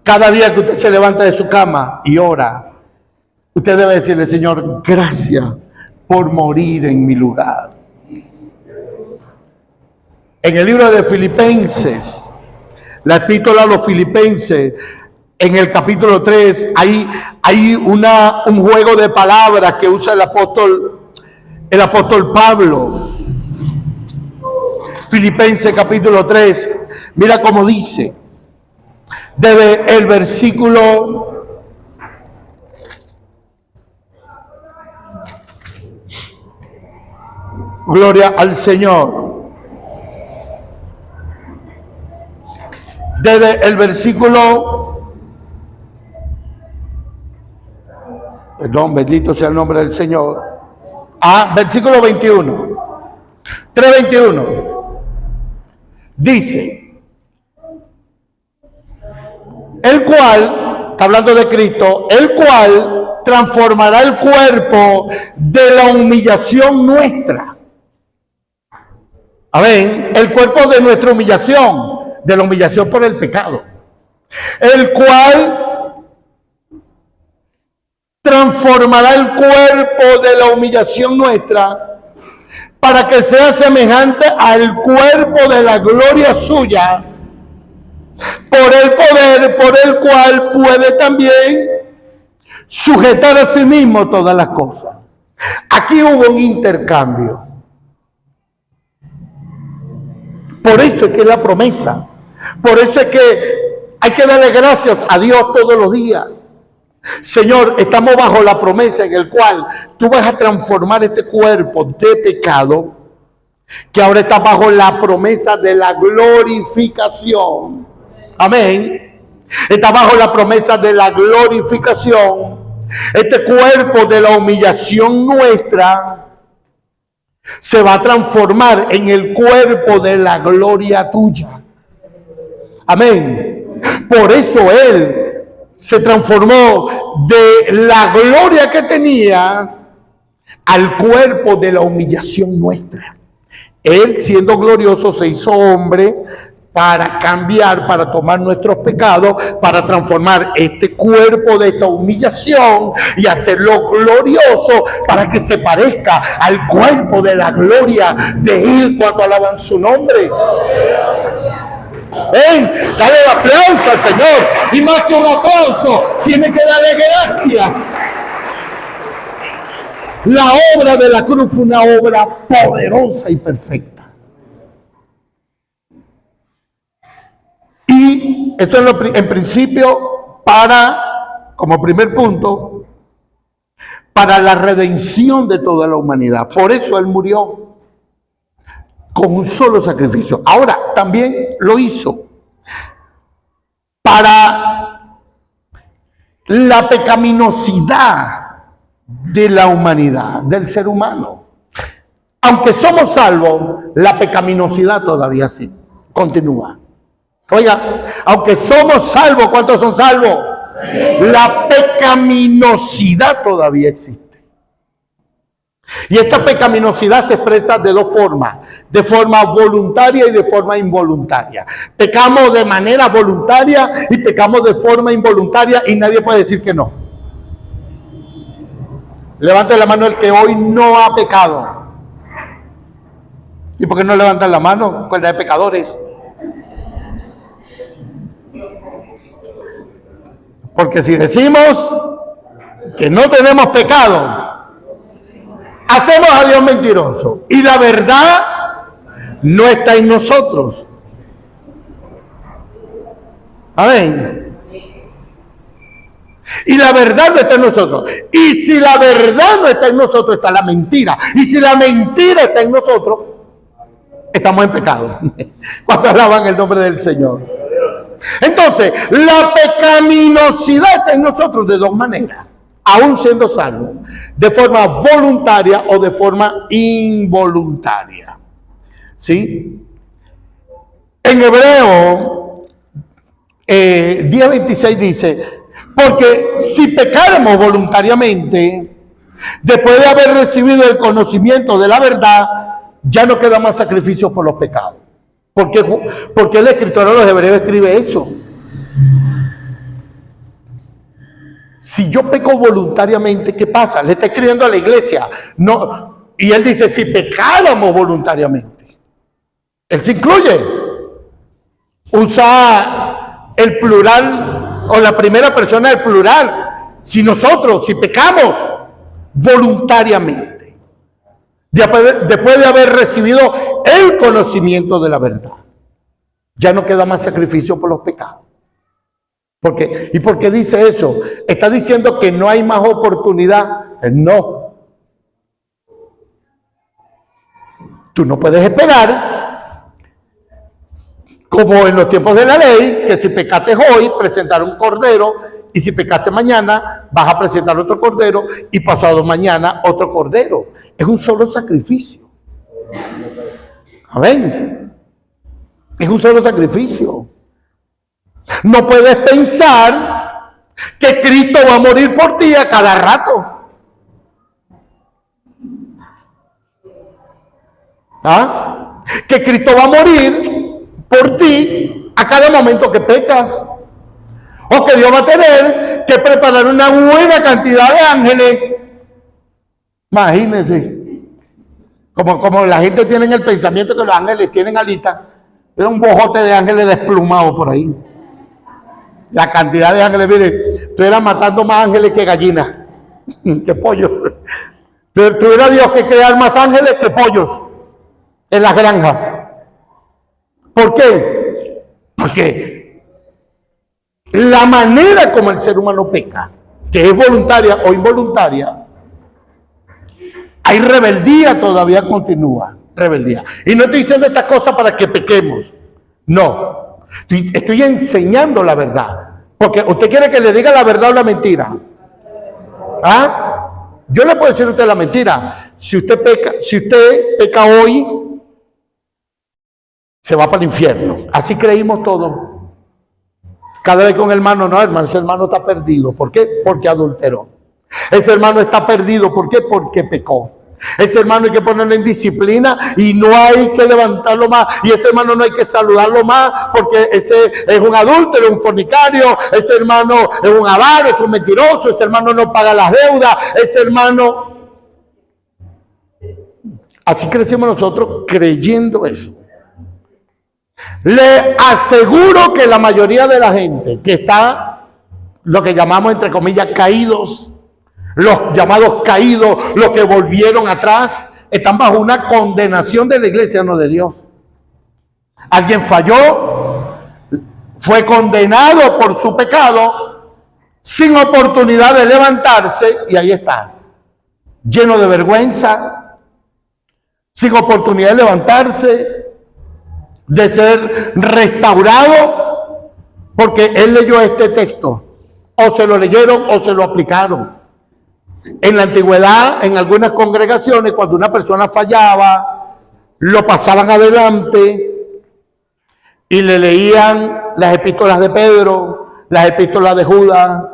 Cada día que usted se levanta de su cama y ora, usted debe decirle, Señor, gracias por morir en mi lugar. En el libro de Filipenses, la epístola a los Filipenses, en el capítulo 3, hay un juego de palabras que usa el apóstol Pablo. Filipenses capítulo 3, mira cómo dice, desde el versículo gloria al Señor. Desde el versículo, perdón, bendito sea el nombre del Señor. Versículo 21. 3:21. Dice, el cual, está hablando de Cristo, el cual transformará el cuerpo de la humillación nuestra. Amén. El cuerpo de nuestra humillación, de la humillación por el pecado. El cual transformará el cuerpo de la humillación nuestra para que sea semejante al cuerpo de la gloria suya, por el poder por el cual puede también sujetar a sí mismo todas las cosas. Aquí hubo un intercambio. Por eso es que es la promesa. Por eso es que hay que darle gracias a Dios todos los días. Señor, estamos bajo la promesa en el cual tú vas a transformar este cuerpo de pecado, que ahora está bajo la promesa de la glorificación. Amén. Está bajo la promesa de la glorificación. Este cuerpo de la humillación nuestra se va a transformar en el cuerpo de la gloria tuya. Amén. Por eso Él se transformó de la gloria que tenía al cuerpo de la humillación nuestra. Él, siendo glorioso, se hizo hombre para cambiar, para tomar nuestros pecados, para transformar este cuerpo de esta humillación y hacerlo glorioso para que se parezca al cuerpo de la gloria de Él cuando alaban su nombre. Ven, dale el aplauso al Señor. Y más que un aplauso, tiene que darle gracias. La obra de la cruz fue una obra poderosa y perfecta. Y eso es en principio como primer punto, para la redención de toda la humanidad. Por eso Él murió con un solo sacrificio. Ahora, también lo hizo para la pecaminosidad de la humanidad, del ser humano. Aunque somos salvos, la pecaminosidad todavía sí continúa. Oiga, aunque somos salvos, ¿cuántos son salvos? La pecaminosidad todavía existe. Y esa pecaminosidad se expresa de dos formas, de forma voluntaria y de forma involuntaria. Pecamos de manera voluntaria y pecamos de forma involuntaria y nadie puede decir que no. Levante la mano el que hoy no ha pecado. ¿Y por qué no levantan la mano? Cuerda de pecadores. Porque si decimos que no tenemos pecado, hacemos a Dios mentiroso. Y la verdad no está en nosotros. Amén. Y la verdad no está en nosotros. Y si la verdad no está en nosotros, está la mentira. Y si la mentira está en nosotros, estamos en pecado. Cuando alaban el nombre del Señor. Entonces, la pecaminosidad está en nosotros de dos maneras, aún siendo salvos, de forma voluntaria o de forma involuntaria. ¿Sí? En Hebreo 10:26 dice, porque si pecáramos voluntariamente, después de haber recibido el conocimiento de la verdad, ya no queda más sacrificio por los pecados. Porque el escritor de los Hebreos escribe eso. Si yo peco voluntariamente, ¿qué pasa? Le está escribiendo a la iglesia. No, y él dice, si pecáramos voluntariamente. Él se incluye. Usa el plural o la primera persona del plural. Si nosotros, si pecamos voluntariamente. Después de haber recibido el conocimiento de la verdad, ya no queda más sacrificio por los pecados. ¿Y por qué dice eso? ¿Está diciendo que no hay más oportunidad? No. Tú no puedes esperar, como en los tiempos de la ley, que si pecaste hoy, presentar un cordero, y si pecaste mañana, vas a presentar otro cordero, y pasado mañana otro cordero. Es un solo sacrificio. Amén. Es un solo sacrificio. No puedes pensar que Cristo va a morir por ti a cada rato. ¿Ah? Que Cristo va a morir por ti a cada momento que pecas. O que Dios va a tener que preparar una buena cantidad de ángeles. Imagínense. Como la gente tiene el pensamiento que los ángeles tienen alitas. Era un bojote de ángeles desplumados por ahí. La cantidad de ángeles, mire, estuviera matando más ángeles que gallinas, que pollos. Tuviera Dios que crear más ángeles que pollos en las granjas. ¿Por qué? Porque la manera como el ser humano peca, que es voluntaria o involuntaria, hay rebeldía, todavía continúa, rebeldía. Y no estoy diciendo estas cosas para que pequemos, no. Estoy enseñando la verdad. Porque usted quiere que le diga la verdad o la mentira. ¿Ah? Yo le puedo decir a usted la mentira. Si usted peca hoy, se va para el infierno. Así creímos todos. Cada vez que un hermano, no, hermano, ese hermano está perdido. ¿Por qué? Porque adulteró. Ese hermano está perdido. ¿Por qué? Porque pecó. Ese hermano hay que ponerlo en disciplina y no hay que levantarlo más. Y ese hermano no hay que saludarlo más porque ese es un adúltero, un fornicario. Ese hermano es un avaro, es un mentiroso. Ese hermano no paga las deudas. Ese hermano... Así crecimos nosotros creyendo eso. Le aseguro que la mayoría de la gente que está, lo que llamamos entre comillas caídos, los llamados caídos, los que volvieron atrás, están bajo una condenación de la iglesia, no de Dios. Alguien falló, fue condenado por su pecado, sin oportunidad de levantarse, y ahí está, lleno de vergüenza, sin oportunidad de levantarse, de ser restaurado, porque él leyó este texto, o se lo leyeron o se lo aplicaron. En la antigüedad, en algunas congregaciones, cuando una persona fallaba, lo pasaban adelante y le leían las epístolas de Pedro, las epístolas de Judas,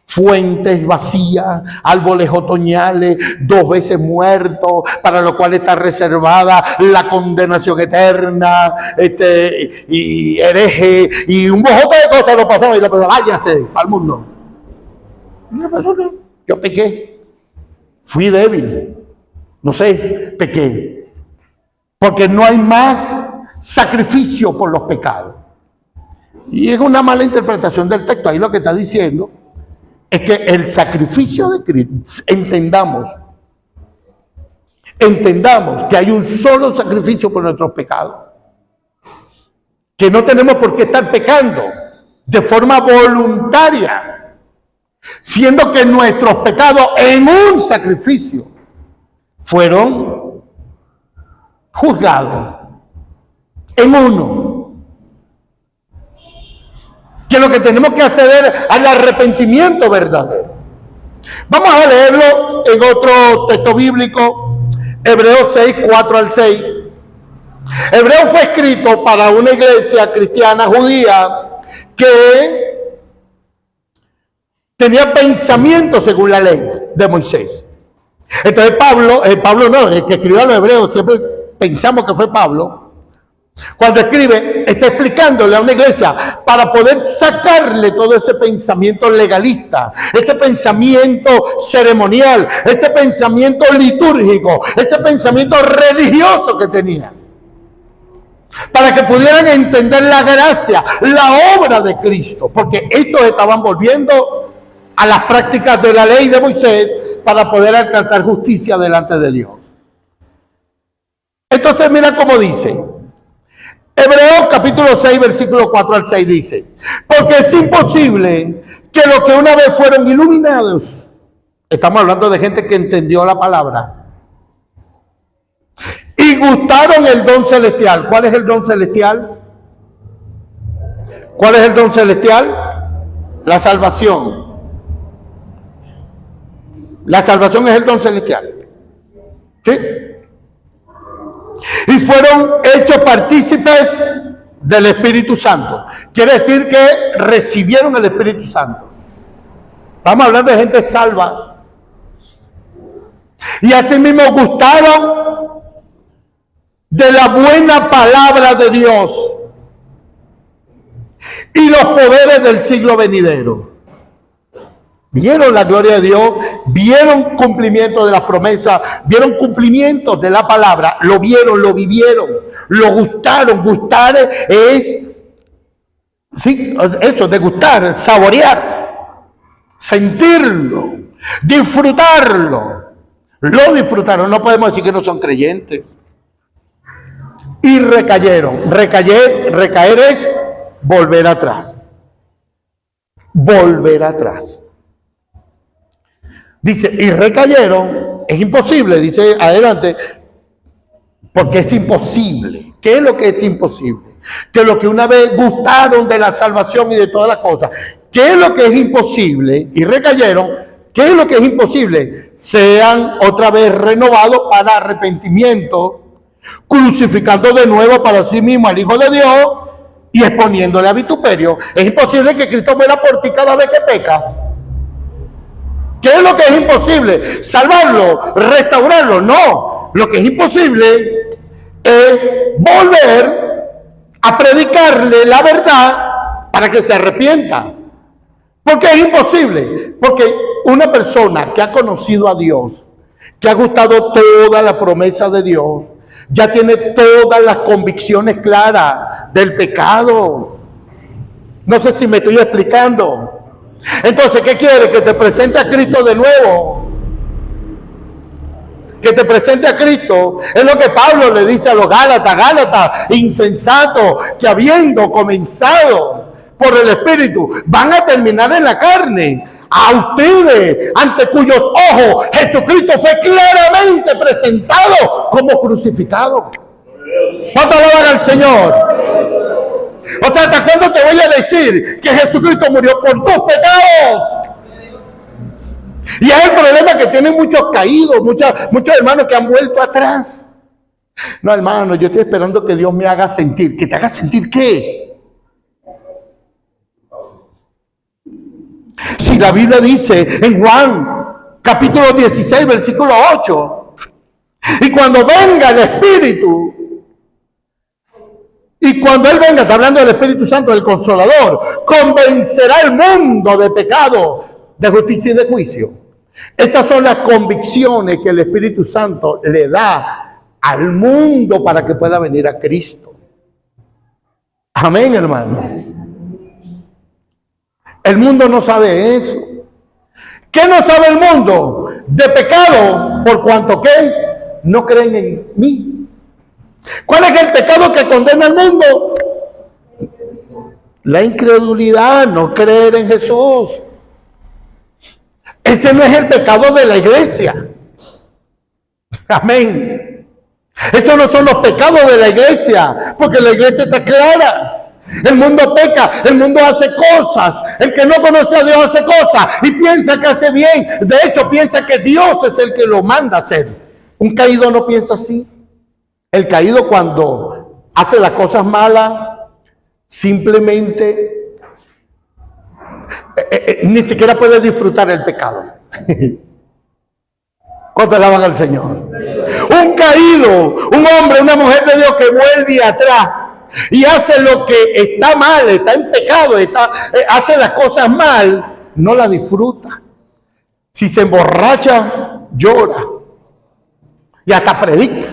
fuentes vacías, árboles otoñales, 2 veces muertos, para lo cual está reservada la condenación eterna, y hereje, y un bojote de cosas lo pasaba, y la persona, váyase para el mundo. Y la persona, yo pequé, fui débil, no sé, pequé, porque no hay más sacrificio por los pecados. Y es una mala interpretación del texto. Ahí lo que está diciendo es que el sacrificio de Cristo, entendamos que hay un solo sacrificio por nuestros pecados, que no tenemos por qué estar pecando de forma voluntaria, siendo que nuestros pecados en un sacrificio fueron juzgados en uno. Que lo que tenemos que hacer es al arrepentimiento verdadero. Vamos a leerlo en otro texto bíblico, Hebreos 6, 4 al 6. Hebreos fue escrito para una iglesia cristiana judía que tenía pensamiento según la ley de Moisés. Entonces Pablo no, el que escribió a los Hebreos, siempre pensamos que fue Pablo. Cuando escribe, está explicándole a una iglesia para poder sacarle todo ese pensamiento legalista, ese pensamiento ceremonial, ese pensamiento litúrgico, ese pensamiento religioso que tenía, para que pudieran entender la gracia, la obra de Cristo, porque estos estaban volviendo a las prácticas de la ley de Moisés para poder alcanzar justicia delante de Dios. Entonces mira cómo dice Hebreos capítulo 6, versículo 4 al 6 dice: porque es imposible que los que una vez fueron iluminados, estamos hablando de gente que entendió la palabra, y gustaron el don celestial. ¿Cuál es el don celestial? ¿Cuál es el don celestial? La salvación. La salvación es el don celestial. ¿Sí? Y fueron hechos partícipes del Espíritu Santo. Quiere decir que recibieron el Espíritu Santo. Estamos hablando de gente salva. Y asimismo gustaron de la buena palabra de Dios y los poderes del siglo venidero. Vieron la gloria de Dios, vieron cumplimiento de las promesas, vieron cumplimiento de la palabra, lo vieron, lo vivieron, lo gustaron. Gustar es, sí, eso, de gustar, saborear, sentirlo, disfrutarlo. Lo disfrutaron, no podemos decir que no son creyentes. Y recayeron. Recaer es volver atrás. Volver atrás. Dice, y recayeron, es imposible, dice adelante, porque es imposible. ¿Qué es lo que es imposible? Que lo que una vez gustaron de la salvación y de todas las cosas, ¿qué es lo que es imposible? Y recayeron, ¿qué es lo que es imposible? Sean otra vez renovados para arrepentimiento, crucificando de nuevo para sí mismo al Hijo de Dios y exponiéndole a vituperio. Es imposible que Cristo muera por ti cada vez que pecas. ¿Qué es lo que es imposible? ¿Salvarlo? ¿Restaurarlo? No. Lo que es imposible es volver a predicarle la verdad para que se arrepienta. ¿Por qué es imposible? Porque una persona que ha conocido a Dios, que ha gustado toda la promesa de Dios, ya tiene todas las convicciones claras del pecado. No sé si me estoy explicando. Entonces, ¿qué quiere? Que te presente a Cristo de nuevo. Que te presente a Cristo. Es lo que Pablo le dice a los Gálatas, insensatos, que habiendo comenzado por el Espíritu, van a terminar en la carne. A ustedes, ante cuyos ojos Jesucristo fue claramente presentado como crucificado. ¿Cuánto alaban al Señor? O sea, ¿hasta cuándo te voy a decir que Jesucristo murió por tus pecados? Y es el problema que tienen muchos caídos, muchos hermanos que han vuelto atrás. No, hermano, yo estoy esperando que Dios me haga sentir. ¿Que te haga sentir qué? Si la Biblia dice en Juan, capítulo 16, versículo 8, y cuando venga el Espíritu, y cuando Él venga, está hablando del Espíritu Santo, del Consolador, convencerá al mundo de pecado, de justicia y de juicio. Esas son las convicciones que el Espíritu Santo le da al mundo para que pueda venir a Cristo. Amén, hermano. El mundo no sabe eso. ¿Qué no sabe el mundo? De pecado, por cuanto que no creen en mí. ¿Cuál es el pecado que condena al mundo? La incredulidad, no creer en Jesús. Ese no es el pecado de la iglesia. Amén. Esos no son los pecados de la iglesia, porque la iglesia está clara. El mundo peca, el mundo hace cosas. El que no conoce a Dios hace cosas y piensa que hace bien. De hecho, piensa que Dios es el que lo manda a hacer. Un caído no piensa así. El caído, cuando hace las cosas malas, simplemente ni siquiera puede disfrutar el pecado. ¿Cuánto alaban al Señor? Un caído, un hombre, una mujer de Dios que vuelve atrás y hace lo que está mal, está en pecado, hace las cosas mal, no la disfruta. Si se emborracha, llora y hasta predica.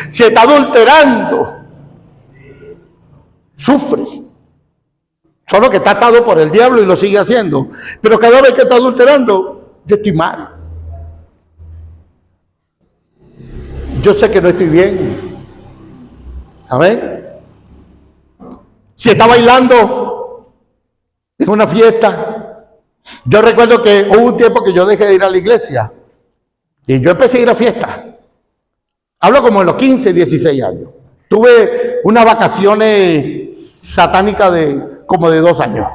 Si está adulterando, sufre. Solo que está atado por el diablo y lo sigue haciendo. Pero cada vez que está adulterando, yo estoy mal. Yo sé que no estoy bien. Amén. Si está bailando en una fiesta. Yo recuerdo que hubo un tiempo que yo dejé de ir a la iglesia. Y yo empecé a ir a fiestas. Hablo como en los 15, 16 años. Tuve unas vacaciones satánicas como de 2 años.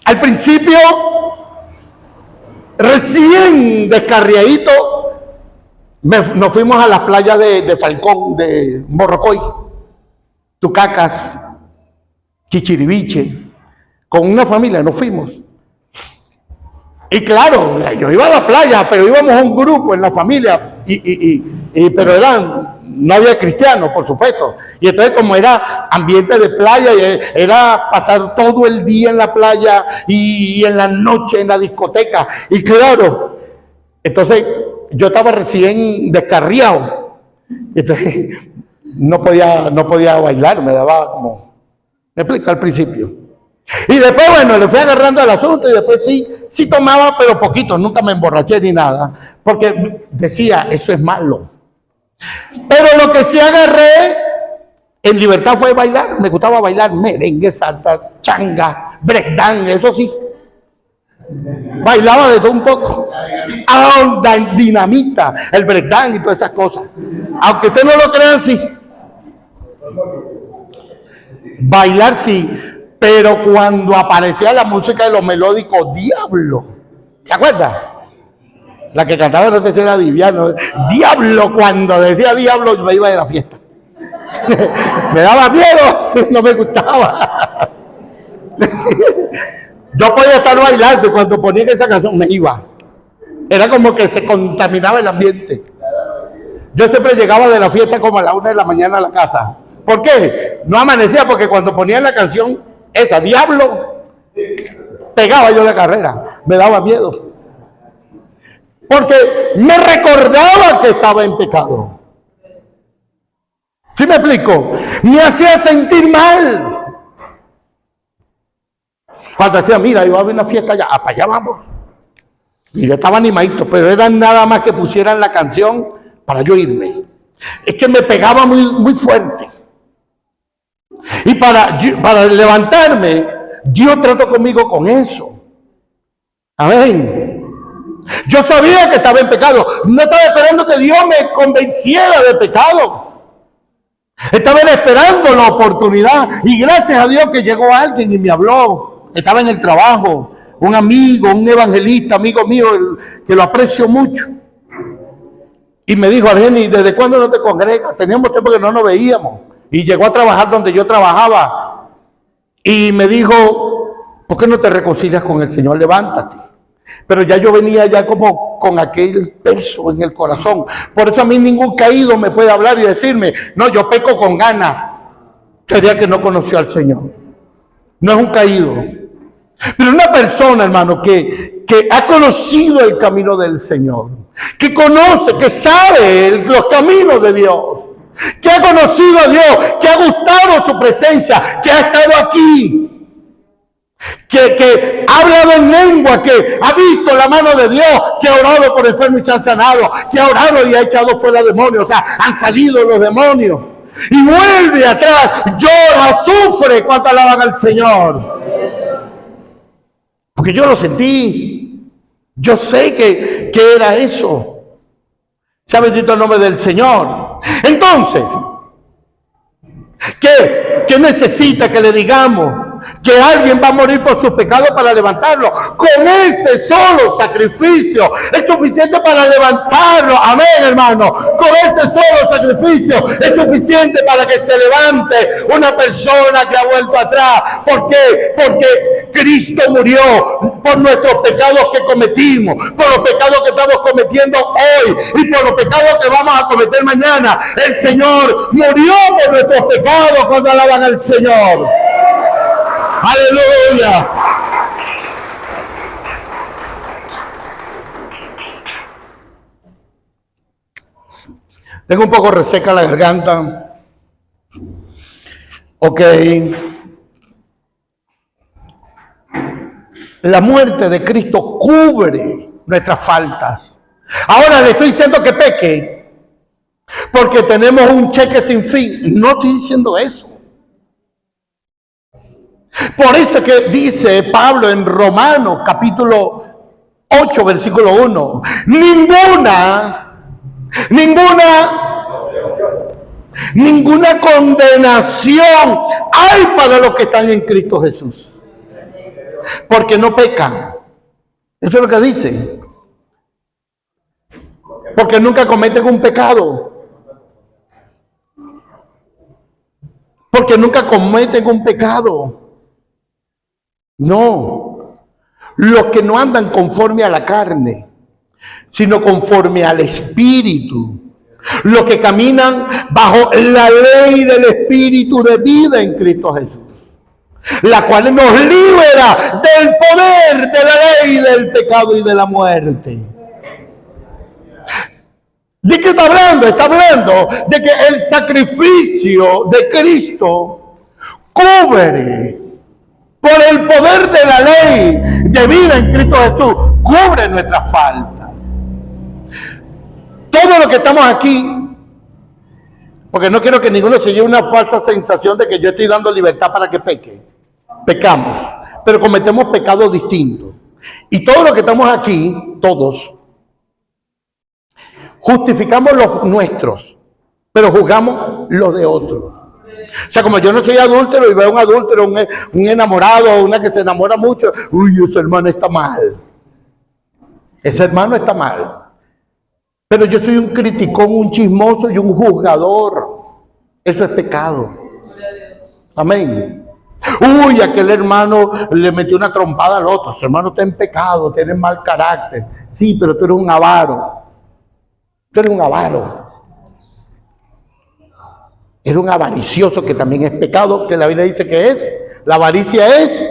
Al principio, recién descarriadito, nos fuimos a las playas de Falcón, de Morrocoy, Tucacas, Chichiriviche. Con una familia nos fuimos. Y claro, yo iba a la playa, pero íbamos a un grupo en la familia, pero no había cristianos, por supuesto. Y entonces, como era ambiente de playa, era pasar todo el día en la playa y en la noche en la discoteca. Y claro, entonces yo estaba recién descarriado. Entonces no podía bailar, me daba como, me explico al principio. Y después, bueno, le fui agarrando el asunto y después sí tomaba, pero poquito, nunca me emborraché ni nada, porque decía, eso es malo. Pero lo que sí agarré en libertad fue bailar. Me gustaba bailar merengue, salsa, changa, breakdance, eso sí. Bailaba de todo un poco. Dinamita, el breakdance y todas esas cosas. Aunque usted no lo crean, sí. Bailar sí. Pero cuando aparecía la música de los melódicos, diablo. ¿Te acuerdas? La que cantaba, no sé si era Diviano. Diablo, cuando decía diablo, me iba de la fiesta. Me daba miedo, no me gustaba. Yo podía estar bailando y cuando ponía esa canción me iba. Era como que se contaminaba el ambiente. Yo siempre llegaba de la fiesta como a la 1 de la mañana a la casa. ¿Por qué? No amanecía, porque cuando ponían la canción esa, diablo, pegaba yo la carrera, me daba miedo. Porque me recordaba que estaba en pecado. ¿Sí me explico? Me hacía sentir mal. Cuando decía, mira, iba a haber una fiesta allá, para allá vamos. Y yo estaba animadito, pero era nada más que pusieran la canción para yo irme. Es que me pegaba muy fuerte. Y para levantarme, Dios trató conmigo con eso. Amén. Yo sabía que estaba en pecado. No estaba esperando que Dios me convenciera de pecado. Estaba esperando la oportunidad. Y gracias a Dios que llegó alguien y me habló. Estaba en el trabajo. Un amigo, un evangelista, amigo mío, que lo aprecio mucho. Y me dijo: Argeni, ¿desde cuándo no te congregas? Teníamos tiempo que no nos veíamos. Y llegó a trabajar donde yo trabajaba. Y me dijo: ¿por qué no te reconcilias con el Señor? Levántate. Pero ya yo venía ya como con aquel peso en el corazón. Por eso a mí ningún caído me puede hablar y decirme: no, yo peco con ganas. Sería que no conoció al Señor. No es un caído. Pero una persona, hermano, que ha conocido el camino del Señor, que conoce, que sabe los caminos de Dios, que ha conocido a Dios, que ha gustado su presencia, que ha estado aquí, que ha hablado en lengua, que ha visto la mano de Dios, que ha orado por enfermos y se han sanado, que ha orado y ha echado fuera demonios, o sea, han salido los demonios. Y vuelve atrás, llora, sufre cuando alaban al Señor. Porque yo lo sentí. Yo sé que era eso. Sea bendito el nombre del Señor. Entonces, ¿qué necesita que le digamos? Que alguien va a morir por sus pecados para levantarlo. Con ese solo sacrificio es suficiente para levantarlo. Amén, hermano. Con ese solo sacrificio es suficiente para que se levante una persona que ha vuelto atrás. ¿Por qué? Porque Cristo murió por nuestros pecados que cometimos, por los pecados que estamos cometiendo hoy y por los pecados que vamos a cometer mañana. El Señor murió por nuestros pecados cuando alaban al Señor. ¡Aleluya! Tengo un poco reseca la garganta. Ok. La muerte de Cristo cubre nuestras faltas. Ahora le estoy diciendo que peque porque tenemos un cheque sin fin. No estoy diciendo eso. Por eso que dice Pablo en Romanos capítulo 8 versículo 1, ninguna condenación hay para los que están en Cristo Jesús, porque no pecan. Eso es lo que dice, porque nunca cometen un pecado, porque nunca cometen un pecado. No, los que no andan conforme a la carne, sino conforme al Espíritu, los que caminan bajo la ley del Espíritu de vida en Cristo Jesús, la cual nos libera del poder de la ley del pecado y de la muerte. ¿De qué está hablando? Está hablando de que el sacrificio de Cristo cubre, por el poder de la ley de vida en Cristo Jesús, cubre nuestra falta. Todo lo que estamos aquí, porque no quiero que ninguno se lleve una falsa sensación de que yo estoy dando libertad para que peque. Pecamos, pero cometemos pecados distintos. Y todo lo que estamos aquí, todos, justificamos los nuestros, pero juzgamos los de otros. O sea, como yo no soy adúltero y veo a un adúltero, un enamorado, una que se enamora mucho, uy, ese hermano está mal. Ese hermano está mal. Pero yo soy un criticón, un chismoso y un juzgador. Eso es pecado. Amén. Uy, aquel hermano le metió una trompada al otro. Ese hermano está en pecado, tiene mal carácter. Sí, pero tú eres un avaro. Tú eres un avaro. Era un avaricioso, que también es pecado, que la Biblia dice que es. La avaricia es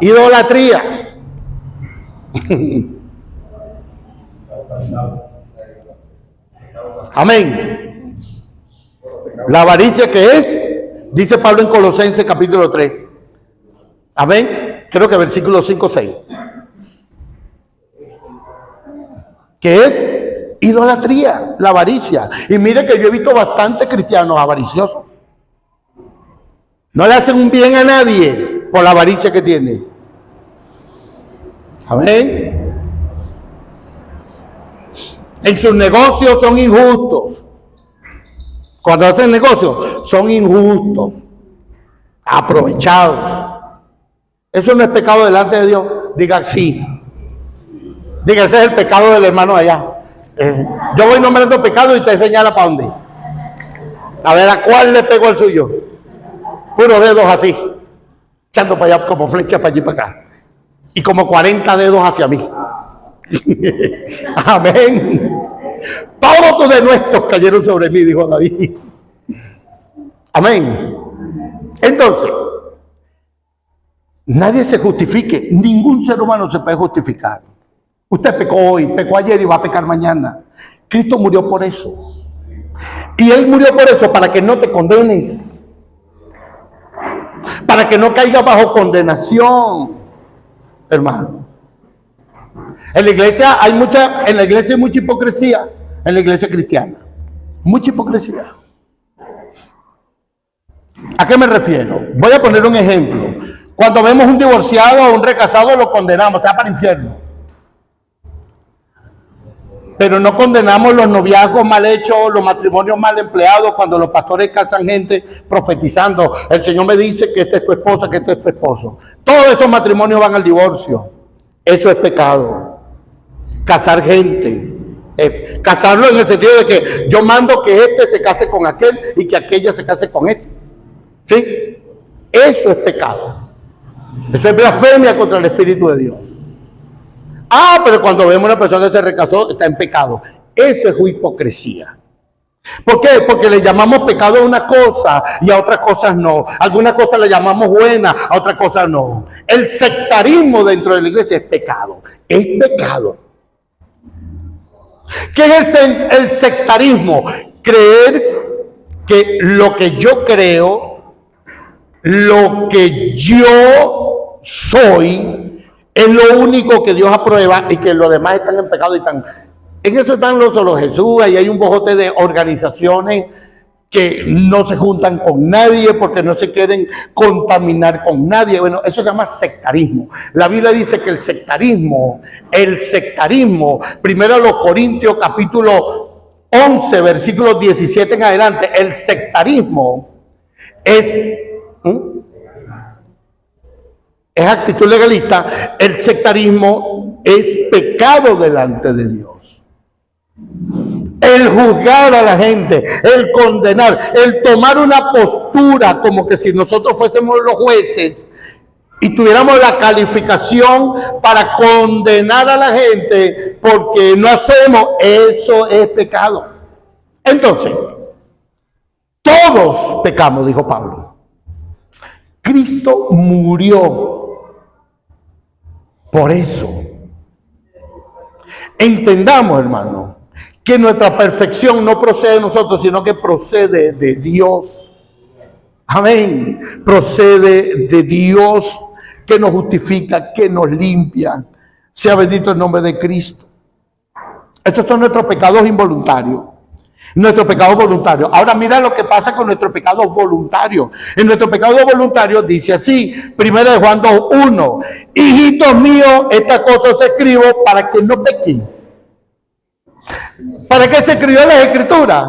idolatría. Amén. La avaricia que es, dice Pablo en Colosenses capítulo 3. Amén. Creo que versículo 5, 6. Que es idolatría, la avaricia. Y mire que yo he visto bastantes cristianos avariciosos. No le hacen un bien a nadie por la avaricia que tienen. Amén. En sus negocios son injustos. Cuando hacen negocios son injustos, aprovechados. Eso no es pecado delante de Dios. Diga sí. Diga, ese es el pecado del hermano allá. Yo voy nombrando pecado y te señala para dónde. A ver a cuál le pego el suyo. Puros dedos así, echando para allá como flecha para allí y para acá. Y como 40 dedos hacia mí. Amén. Todos tus denuestos cayeron sobre mí, dijo David. Amén. Entonces, nadie se justifique. Ningún ser humano se puede justificar. Usted pecó hoy, pecó ayer y va a pecar mañana. Cristo murió por eso. Y Él murió por eso, para que no te condenes. Para que no caigas bajo condenación, hermano. En la iglesia hay mucha hipocresía. En la iglesia cristiana. Mucha hipocresía. ¿A qué me refiero? Voy a poner un ejemplo. Cuando vemos un divorciado o un recasado, lo condenamos, se va para el infierno. Pero no condenamos los noviazgos mal hechos, los matrimonios mal empleados, cuando los pastores casan gente profetizando. El Señor me dice que esta es tu esposa, que este es tu esposo. Todos esos matrimonios van al divorcio. Eso es pecado. Casar gente. Casarlo en el sentido de que yo mando que este se case con aquel y que aquella se case con este. ¿Sí? Eso es pecado. Eso es blasfemia contra el Espíritu de Dios. Pero cuando vemos una persona que se recasó, está en pecado. Eso es hipocresía. ¿Por qué? Porque le llamamos pecado a una cosa y a otras cosas no. Algunas cosas le llamamos buenas, a otras cosas no. El sectarismo dentro de la iglesia es pecado. Es pecado. ¿Qué es el sectarismo? Creer que lo que yo creo, lo que yo soy, es lo único que Dios aprueba y que los demás están en pecado y están... En eso están los Solo Jesús, ahí hay un bojote de organizaciones que no se juntan con nadie porque no se quieren contaminar con nadie. Bueno, eso se llama sectarismo. La Biblia dice que el sectarismo, 1 Corintios capítulo 11, versículos 17 en adelante, el sectarismo es actitud legalista. El sectarismo es pecado delante de Dios. El juzgar a la gente, el condenar, el tomar una postura como que si nosotros fuésemos los jueces y tuviéramos la calificación para condenar a la gente porque no hacemos, eso es pecado. Entonces, todos pecamos, dijo Pablo. Cristo murió por eso. Entendamos, hermano, que nuestra perfección no procede de nosotros, sino que procede de Dios. Amén. Procede de Dios, que nos justifica, que nos limpia. Sea bendito el nombre de Cristo. Estos son nuestros pecados involuntarios. Nuestro pecado voluntario. Ahora mira lo que pasa con nuestro pecado voluntario. En nuestro pecado voluntario dice así, 1 Juan 2:1. Hijitos míos, estas cosas escribo para que no pequen. ¿Para qué se escribió las Escrituras?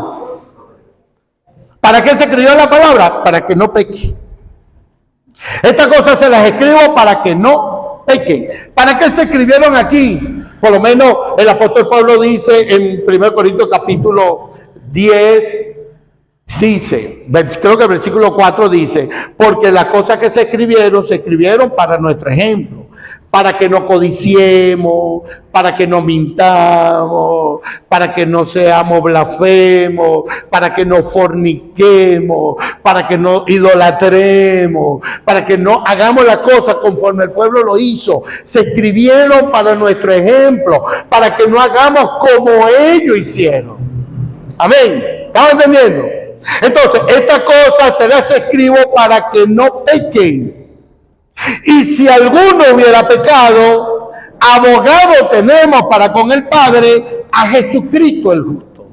¿Para qué se escribió la palabra? Para que no pequen. Estas cosas se las escribo para que no pequen. ¿Para qué se escribieron aquí? Por lo menos el apóstol Pablo dice en 1 Corintios capítulo 10, dice, creo que el versículo 4 dice, porque las cosas que se escribieron para nuestro ejemplo, para que no codiciemos, para que no mintamos, para que no seamos blasfemos, para que no forniquemos, para que no idolatremos, para que no hagamos las cosas conforme el pueblo lo hizo. Se escribieron para nuestro ejemplo, para que no hagamos como ellos hicieron. Amén. ¿Estamos entendiendo? Entonces, estas cosas se las escribo para que no pequen. Y si alguno hubiera pecado, abogado tenemos para con el Padre, a Jesucristo el justo.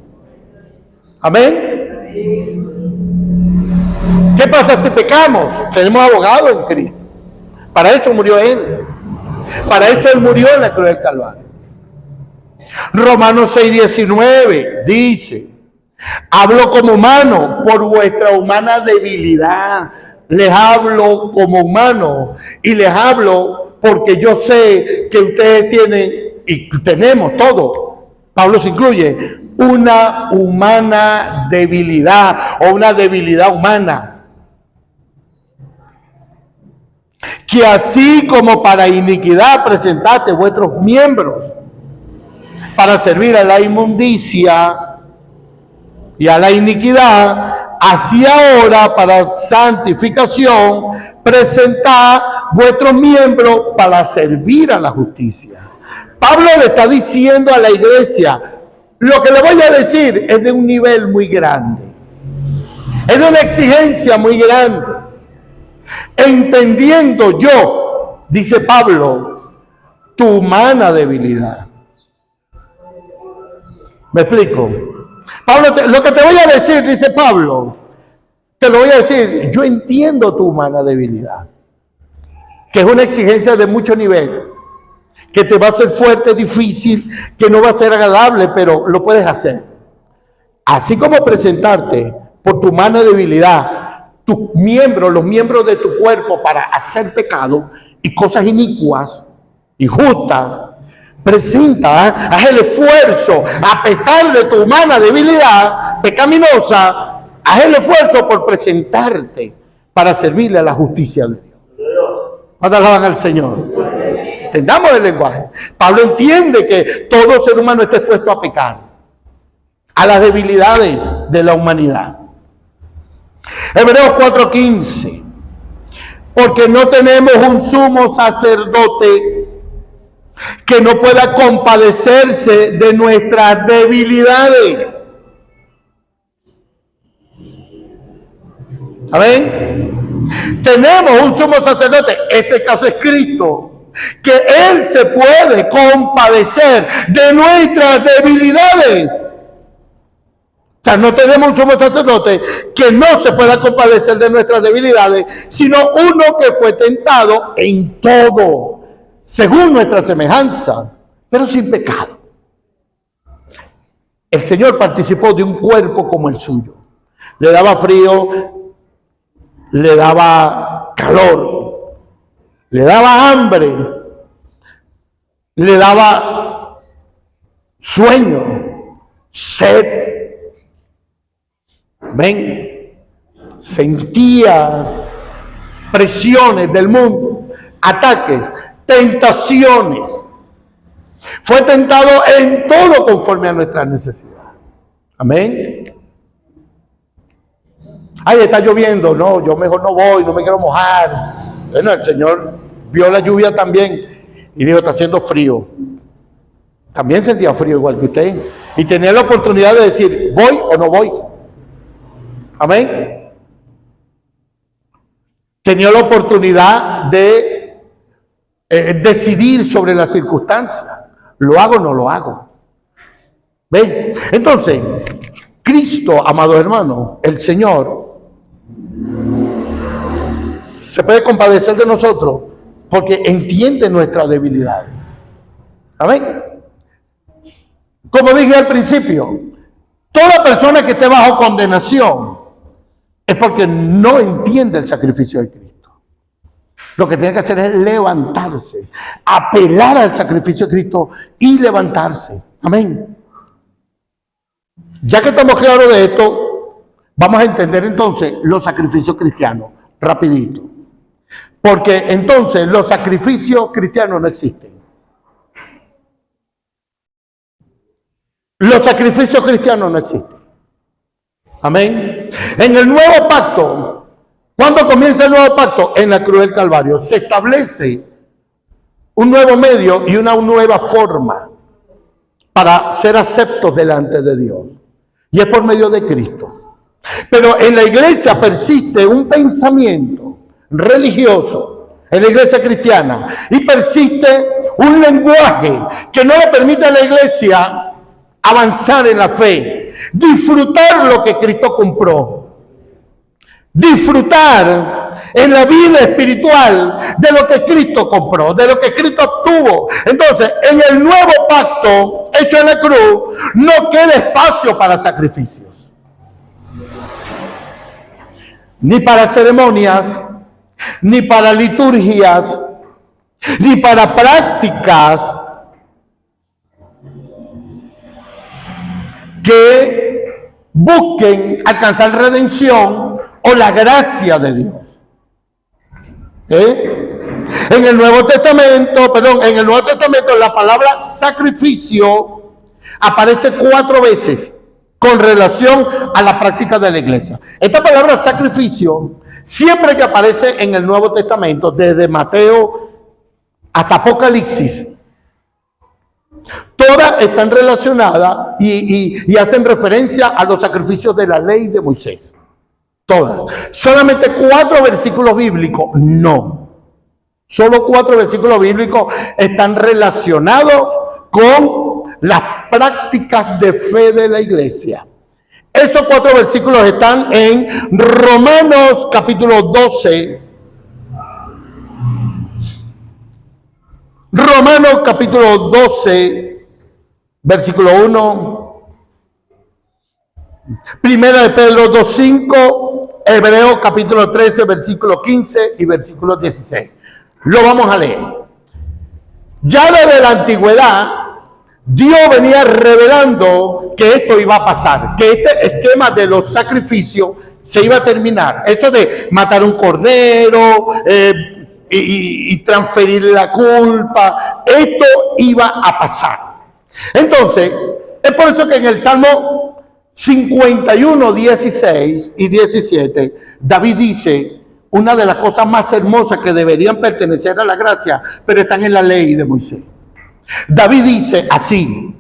Amén. ¿Qué pasa si pecamos? Tenemos abogado en Cristo. Para eso murió Él. Para eso Él murió en la cruz del Calvario. Romanos 6:19 dice: hablo como humano por vuestra humana debilidad. Les hablo como humano y les hablo porque yo sé que ustedes tienen y tenemos todo. Pablo se incluye una humana debilidad o una debilidad humana. Que así como para iniquidad presentaste vuestros miembros para servir a la inmundicia y a la iniquidad, así ahora para santificación presentad vuestros miembros para servir a la justicia. Pablo le está diciendo a la iglesia, lo que le voy a decir es de un nivel muy grande, es de una exigencia muy grande, entendiendo yo, dice Pablo, tu humana debilidad. ¿Me explico? Pablo, lo que te voy a decir, dice Pablo, te lo voy a decir, yo entiendo tu humana debilidad, que es una exigencia de mucho nivel, que te va a ser fuerte, difícil, que no va a ser agradable, pero lo puedes hacer. Así como presentarte por tu humana debilidad, tus miembros, los miembros de tu cuerpo para hacer pecado y cosas inicuas, injustas, presenta, haz el esfuerzo, a pesar de tu humana debilidad pecaminosa, haz el esfuerzo por presentarte para servirle a la justicia de Dios. ¿Cuánto alaban al Señor? Entendamos el lenguaje. Pablo entiende que todo ser humano está expuesto a pecar, a las debilidades de la humanidad. Hebreos 4:15, porque no tenemos un sumo sacerdote que no pueda compadecerse de nuestras debilidades. ¿Amén? Tenemos un sumo sacerdote, este caso es Cristo, que Él se puede compadecer de nuestras debilidades. O sea, no tenemos un sumo sacerdote que no se pueda compadecer de nuestras debilidades, sino uno que fue tentado en todo, según nuestra semejanza, pero sin pecado. El Señor participó de un cuerpo como el suyo. Le daba frío, le daba calor, le daba hambre, le daba sueño, sed. ¿Ven? Sentía presiones del mundo, ataques, tentaciones. Fue tentado en todo conforme a nuestra necesidad. Amén. Ay, está lloviendo. No, yo mejor no voy, no me quiero mojar. Bueno, el Señor vio la lluvia también y dijo, está haciendo frío. También sentía frío igual que usted. Y tenía la oportunidad de decir, ¿voy o no voy? Amén. Tenía la oportunidad de decidir sobre las circunstancias. ¿Lo hago o no lo hago? ¿Ven? Entonces, Cristo, amados hermanos, el Señor, se puede compadecer de nosotros porque entiende nuestra debilidad. ¿Amén? Como dije al principio, toda persona que esté bajo condenación es porque no entiende el sacrificio de Cristo. Lo que tiene que hacer es levantarse, apelar al sacrificio de Cristo y levantarse. Amén. Ya que estamos claros de esto, vamos a entender entonces los sacrificios cristianos, rapidito. Porque entonces los sacrificios cristianos no existen. Los sacrificios cristianos no existen. Amén. En el nuevo pacto, ¿cuándo comienza el nuevo pacto? En la cruz del Calvario. Se establece un nuevo medio y una nueva forma para ser aceptos delante de Dios. Y es por medio de Cristo. Pero en la iglesia persiste un pensamiento religioso, en la iglesia cristiana, y persiste un lenguaje que no le permite a la iglesia avanzar en la fe, disfrutar lo que Cristo compró, disfrutar en la vida espiritual de lo que Cristo compró, de lo que Cristo obtuvo. Entonces, en el nuevo pacto hecho en la cruz, no queda espacio para sacrificios, ni para ceremonias, ni para liturgias, ni para prácticas que busquen alcanzar redención o la gracia de Dios. En el Nuevo Testamento, la palabra sacrificio aparece 4 veces con relación a la práctica de la iglesia. Esta palabra sacrificio, siempre que aparece en el Nuevo Testamento, desde Mateo hasta Apocalipsis, todas están relacionadas y hacen referencia a los sacrificios de la ley de Moisés. Todas. Solamente 4 versículos bíblicos, no. Solo 4 versículos bíblicos están relacionados con las prácticas de fe de la iglesia. Esos 4 versículos están en Romanos capítulo 12. Romanos capítulo 12, versículo 1. Primera de Pedro 2:5. Hebreos capítulo 13, versículo 15 y versículo 16. Lo vamos a leer. Ya desde la antigüedad, Dios venía revelando que esto iba a pasar, que este esquema de los sacrificios se iba a terminar. Eso de matar un cordero y transferir la culpa, esto iba a pasar. Entonces, es por eso que en el Salmo 51, 16 y 17, David dice una de las cosas más hermosas que deberían pertenecer a la gracia, pero están en la ley de Moisés. David dice así: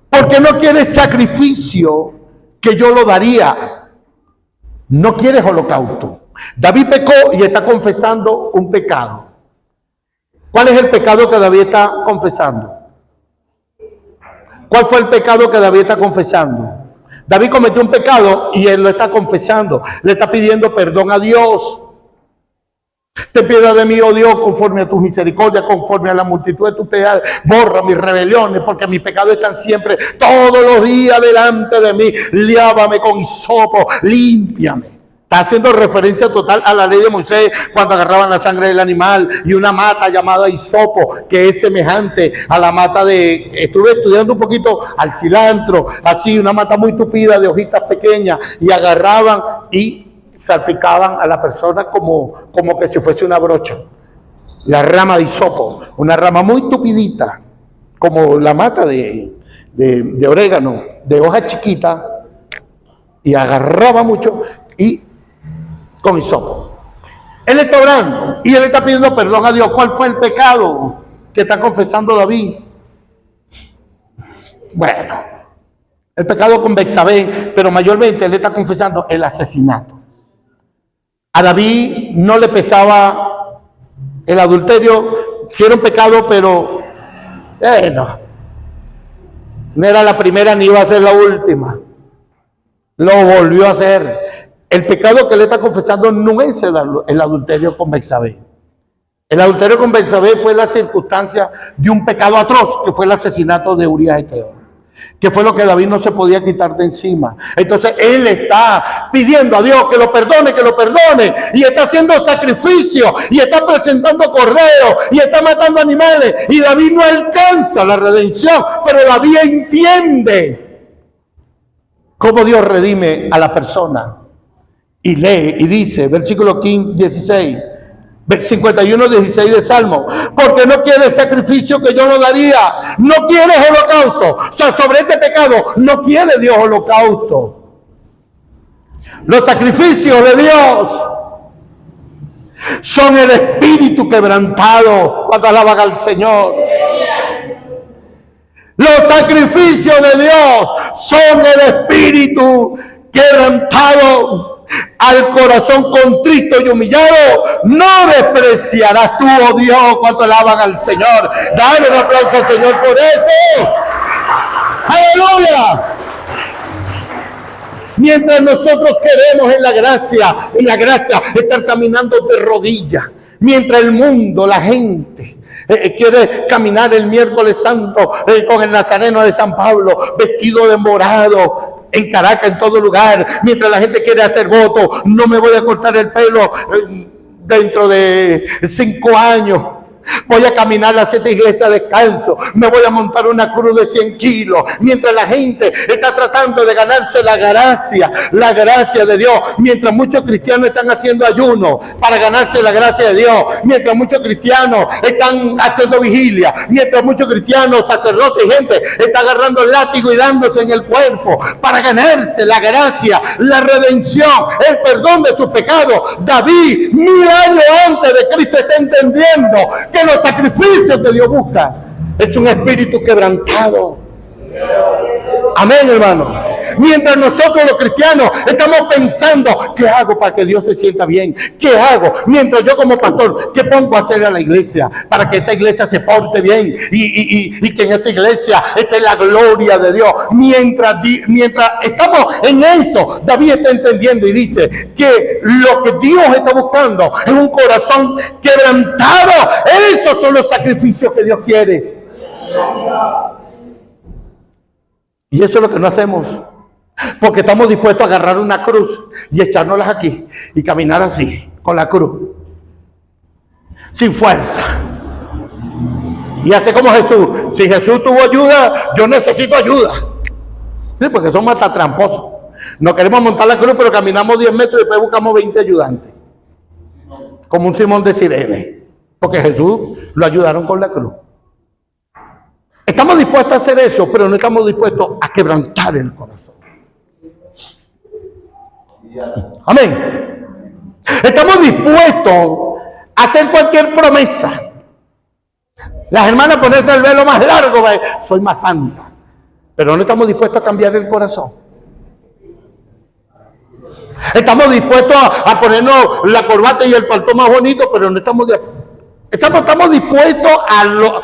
porque no quieres sacrificio que yo lo daría, no quieres holocausto. David pecó y está confesando un pecado. ¿Cuál es el pecado que David está confesando? ¿Cuál fue el pecado que David está confesando? David cometió un pecado y él lo está confesando. Le está pidiendo perdón a Dios. Ten piedad de mí, oh Dios, conforme a tus misericordias, conforme a la multitud de tus piedades. Borra mis rebeliones, porque mis pecados están siempre, todos los días delante de mí. Lávame con hisopo, límpiame. Está haciendo referencia total a la ley de Moisés cuando agarraban la sangre del animal y una mata llamada hisopo, que es semejante a la mata de, estuve estudiando un poquito al cilantro, así, una mata muy tupida de hojitas pequeñas, y agarraban y salpicaban a la persona como que si fuese una brocha. La rama de hisopo, una rama muy tupidita, como la mata de orégano, de hoja chiquita, y agarraba mucho y con hisopo. Él está orando y él está pidiendo perdón a Dios. ¿Cuál fue el pecado que está confesando David? Bueno, el pecado con Betsabé, pero mayormente él está confesando el asesinato. A David no le pesaba el adulterio, sí era un pecado, pero no era la primera ni iba a ser la última. Lo volvió a hacer. El pecado que le está confesando no es el adulterio con Betsabé. El adulterio con Betsabé fue la circunstancia de un pecado atroz, que fue el asesinato de Urías Eteo, que fue lo que David no se podía quitar de encima. Entonces él está pidiendo a Dios que lo perdone, y está haciendo sacrificio, y está presentando corderos, y está matando animales, y David no alcanza la redención, pero David entiende cómo Dios redime a la persona. Y lee y dice, versículo 16, 51, 16 de Salmo: porque no quieres sacrificio que yo lo daría, no quieres holocausto. O sea, sobre este pecado no quiere Dios holocausto. Los sacrificios de Dios son el espíritu quebrantado. Cuando alaban al Señor, los sacrificios de Dios son el espíritu quebrantado. Al corazón contrito y humillado no despreciarás tú, oh Dios. Cuando alaban al Señor, dale un aplauso al Señor por eso. ¡Aleluya! Mientras nosotros queremos en la gracia estar caminando de rodillas. Mientras el mundo, la gente, quiere caminar el miércoles santo con el nazareno de San Pablo, vestido de morado, en Caracas, en todo lugar. Mientras la gente quiere hacer votos, no me voy a cortar el pelo dentro de 5 años. Voy a caminar a 7 iglesias descalzo. Me voy a montar una cruz de 100 kilos. Mientras la gente está tratando de ganarse la gracia de Dios. Mientras muchos cristianos están haciendo ayuno para ganarse la gracia de Dios. Mientras muchos cristianos están haciendo vigilia. Mientras muchos cristianos, sacerdotes y gente está agarrando el látigo y dándose en el cuerpo para ganarse la gracia, la redención, el perdón de sus pecados. David, 1000 años antes de Cristo, está entendiendo que los sacrificios que Dios busca es un espíritu quebrantado. Amén, hermano. Mientras nosotros los cristianos estamos pensando, ¿qué hago para que Dios se sienta bien? ¿Qué hago? Mientras yo como pastor, ¿qué pongo a hacer a la iglesia para que esta iglesia se porte bien y que en esta iglesia esté la gloria de Dios? Mientras estamos en eso, David está entendiendo y dice que lo que Dios está buscando es un corazón quebrantado. Esos son los sacrificios que Dios quiere. Y eso es lo que no hacemos. Porque estamos dispuestos a agarrar una cruz y echárnoslas aquí y caminar así, con la cruz, sin fuerza. Y hace como Jesús. Si Jesús tuvo ayuda, yo necesito ayuda. Sí, porque son matatramposos. No queremos montar la cruz, pero caminamos 10 metros y después buscamos 20 ayudantes. Como un Simón de Cirene. Porque Jesús lo ayudaron con la cruz. Estamos dispuestos a hacer eso, pero no estamos dispuestos a quebrantar el corazón. Amén. Estamos dispuestos a hacer cualquier promesa. Las hermanas ponerse el velo más largo, soy más santa. Pero no estamos dispuestos a cambiar el corazón. Estamos dispuestos a ponernos la corbata y el paltón más bonito, pero no estamos dispuestos a lo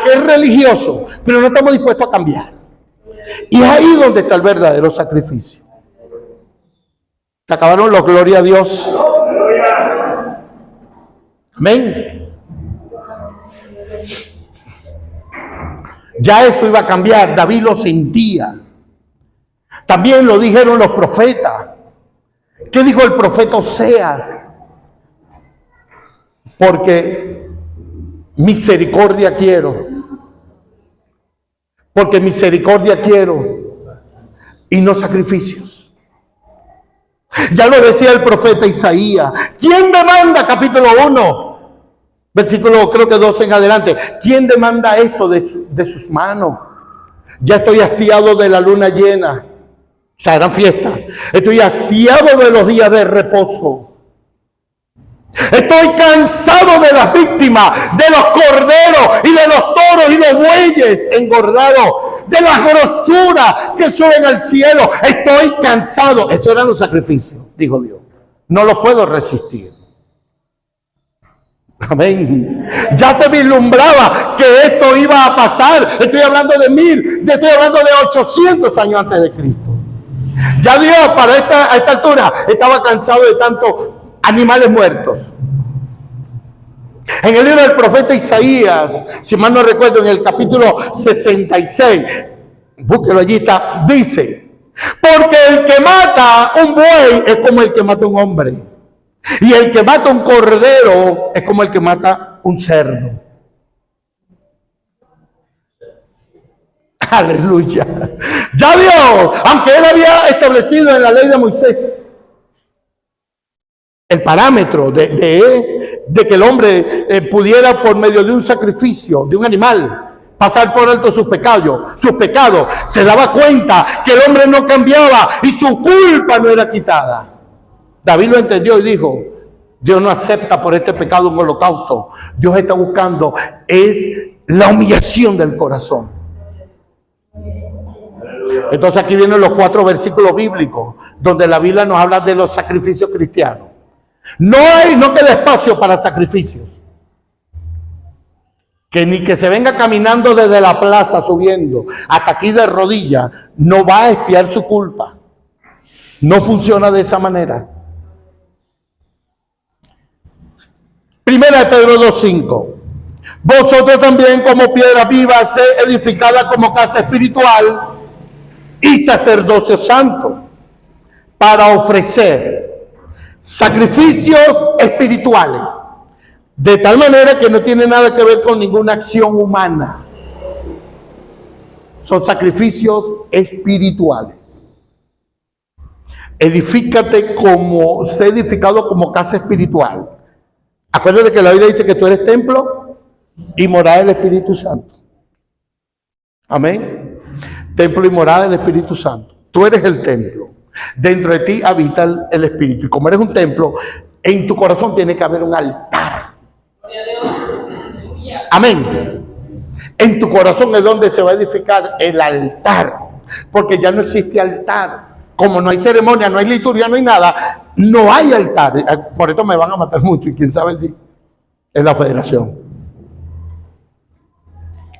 que es religioso, pero no estamos dispuestos a cambiar. Y es ahí donde está el verdadero sacrificio. Se acabaron los gloria a Dios. Amén. Ya eso iba a cambiar. David lo sentía. También lo dijeron los profetas. ¿Qué dijo el profeta Oseas? Porque misericordia quiero. Porque misericordia quiero y no sacrificios. Ya lo decía el profeta Isaías. ¿Quién demanda? Capítulo 1, versículo creo que 12 en adelante. ¿Quién demanda esto de sus manos? Ya estoy hastiado de la luna llena. O sea, eran fiestas. Estoy hastiado de los días de reposo. Estoy cansado de las víctimas, de los corderos y de los toros y los bueyes engordados, de las grosuras que suben al cielo. Estoy cansado. Esos eran los sacrificios, dijo Dios. No los puedo resistir. Amén. Ya se vislumbraba que esto iba a pasar. Estoy hablando estoy hablando de 800 años antes de Cristo. Ya Dios a esta altura estaba cansado de tantos animales muertos. En el libro del profeta Isaías, si mal no recuerdo, en el capítulo 66, búsquelo allí, está, dice: porque el que mata un buey es como el que mata un hombre, y el que mata un cordero es como el que mata un cerdo. Aleluya. Ya Dios, aunque él había establecido en la ley de Moisés el parámetro de que el hombre pudiera, por medio de un sacrificio, de un animal, pasar por alto sus pecados, se daba cuenta que el hombre no cambiaba y su culpa no era quitada. David lo entendió y dijo: Dios no acepta por este pecado un holocausto. Dios está buscando es la humillación del corazón. Entonces aquí vienen los 4 versículos bíblicos donde la Biblia nos habla de los sacrificios cristianos. No queda espacio para sacrificios. Que ni que se venga caminando desde la plaza subiendo hasta aquí de rodillas no va a expiar su culpa. No funciona de esa manera. Primera de Pedro 2:5. Vosotros también como piedra viva, sed edificada como casa espiritual y sacerdocio santo, para ofrecer sacrificios espirituales, de tal manera que no tiene nada que ver con ninguna acción humana. Son sacrificios espirituales. Edifícate como, sé edificado como casa espiritual. Acuérdate que la Biblia dice que tú eres templo y morada del Espíritu Santo. Amén. Templo y morada del Espíritu Santo. Tú eres el templo. Dentro de ti habita el Espíritu. Y como eres un templo, en tu corazón tiene que haber un altar. Amén. En tu corazón es donde se va a edificar el altar. Porque ya no existe altar. Como no hay ceremonia, no hay liturgia, no hay nada, no hay altar. Por esto me van a matar mucho y quién sabe si es la federación.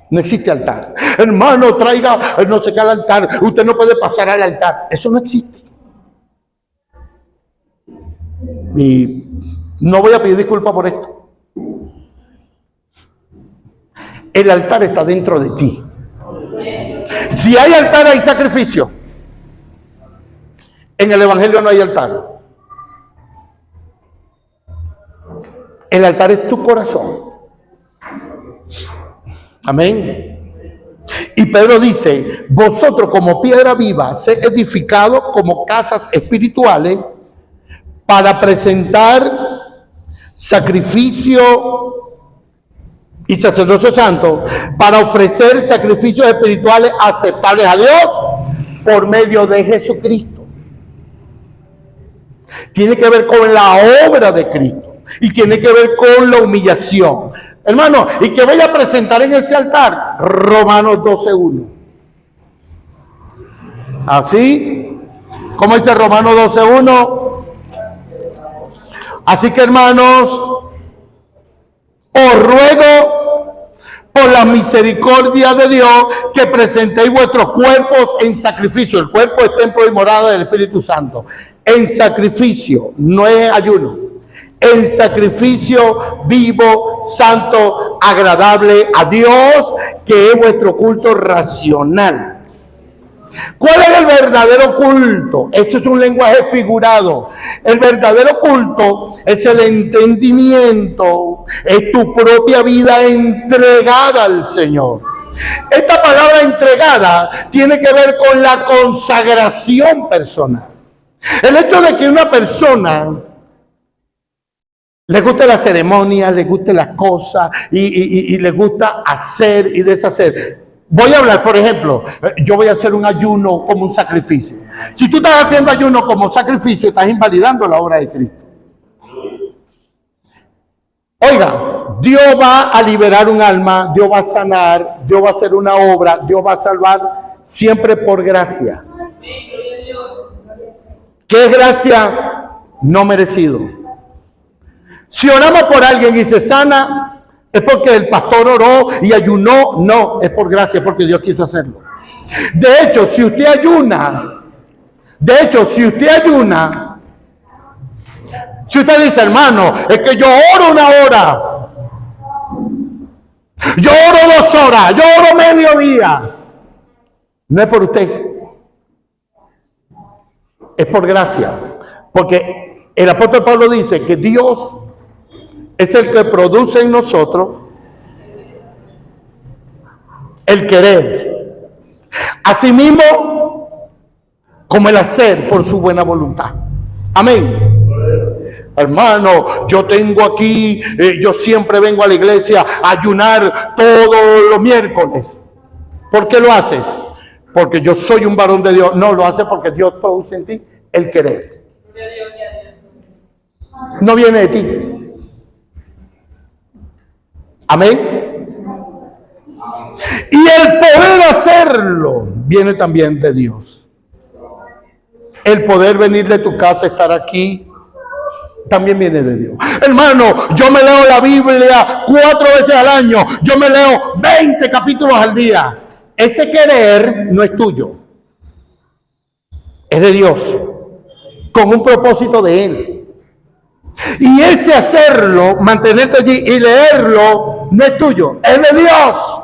No existe altar. Hermano, traiga no sé qué al altar. Usted no puede pasar al altar. Eso no existe. Y no voy a pedir disculpas por esto. El altar está dentro de ti. Si hay altar, hay sacrificio. En el Evangelio no hay altar. El altar es tu corazón. Amén. Y Pedro dice, vosotros como piedra viva, sed edificados como casas espirituales para presentar sacrificio y sacerdocio santo, para ofrecer sacrificios espirituales aceptables a Dios por medio de Jesucristo. Tiene que ver con la obra de Cristo y tiene que ver con la humillación. Hermano, ¿y qué voy a presentar en ese altar? Romanos 12:1. Así, ¿cómo dice Romanos 12:1? Así que, hermanos, os ruego por la misericordia de Dios que presentéis vuestros cuerpos en sacrificio. El cuerpo es templo y morada del Espíritu Santo. En sacrificio, no es ayuno. En sacrificio vivo, santo, agradable a Dios, que es vuestro culto racional. ¿Cuál es el verdadero culto? Esto es un lenguaje figurado. El verdadero culto es el entendimiento, es tu propia vida entregada al Señor. Esta palabra entregada tiene que ver con la consagración personal. El hecho de que una persona le guste la ceremonia, le guste las cosas y le gusta hacer y deshacer. Voy a hablar, por ejemplo, yo voy a hacer un ayuno como un sacrificio. Si tú estás haciendo ayuno como sacrificio, estás invalidando la obra de Cristo. Oiga, Dios va a liberar un alma, Dios va a sanar, Dios va a hacer una obra, Dios va a salvar siempre por gracia. ¿Qué es gracia? No merecido. Si oramos por alguien y se sana, ¿es porque el pastor oró y ayunó? No, es por gracia, porque Dios quiso hacerlo. De hecho, si usted ayuna, si usted dice, hermano, es que yo oro 1 hora, yo oro 2 horas, yo oro mediodía, no es por usted, es por gracia. Porque el apóstol Pablo dice que Dios es el que produce en nosotros el querer, asimismo como el hacer por su buena voluntad. Amén. Hermano, yo tengo aquí, yo siempre vengo a la iglesia a ayunar todos los miércoles. ¿Por qué lo haces? Porque yo soy un varón de Dios. No, lo haces porque Dios produce en ti el querer. No viene de ti. Amén. Y el poder hacerlo viene también de Dios. El poder venir de tu casa, estar aquí, también viene de Dios. Hermano, yo me leo la Biblia 4 veces al año. Yo me leo 20 capítulos al día. Ese querer no es tuyo. Es de Dios. con un propósito de Él. Y ese hacerlo, mantenerte allí y leerlo, no es tuyo, es de Dios.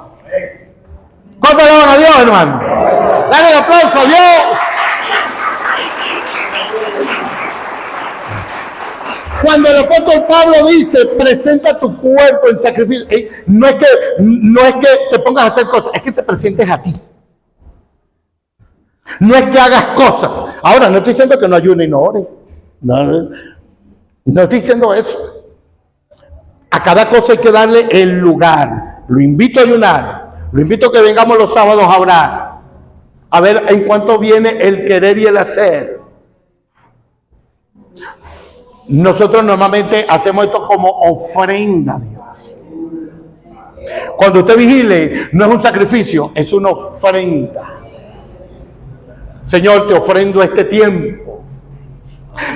¿Cuánto le van a Dios, hermano? Dale un aplauso a Dios. Cuando el apóstol Pablo dice, presenta tu cuerpo en sacrificio, no es que te pongas a hacer cosas, es que te presentes a ti. No es que hagas cosas. Ahora, no estoy diciendo que no ayune y no ore. No estoy diciendo eso. A cada cosa hay que darle el lugar. Lo invito a ayunar. Lo invito a que vengamos los sábados a orar. A ver en cuánto viene el querer y el hacer. Nosotros normalmente hacemos esto como ofrenda a Dios. Cuando usted vigile, no es un sacrificio, es una ofrenda. Señor, te ofrendo este tiempo.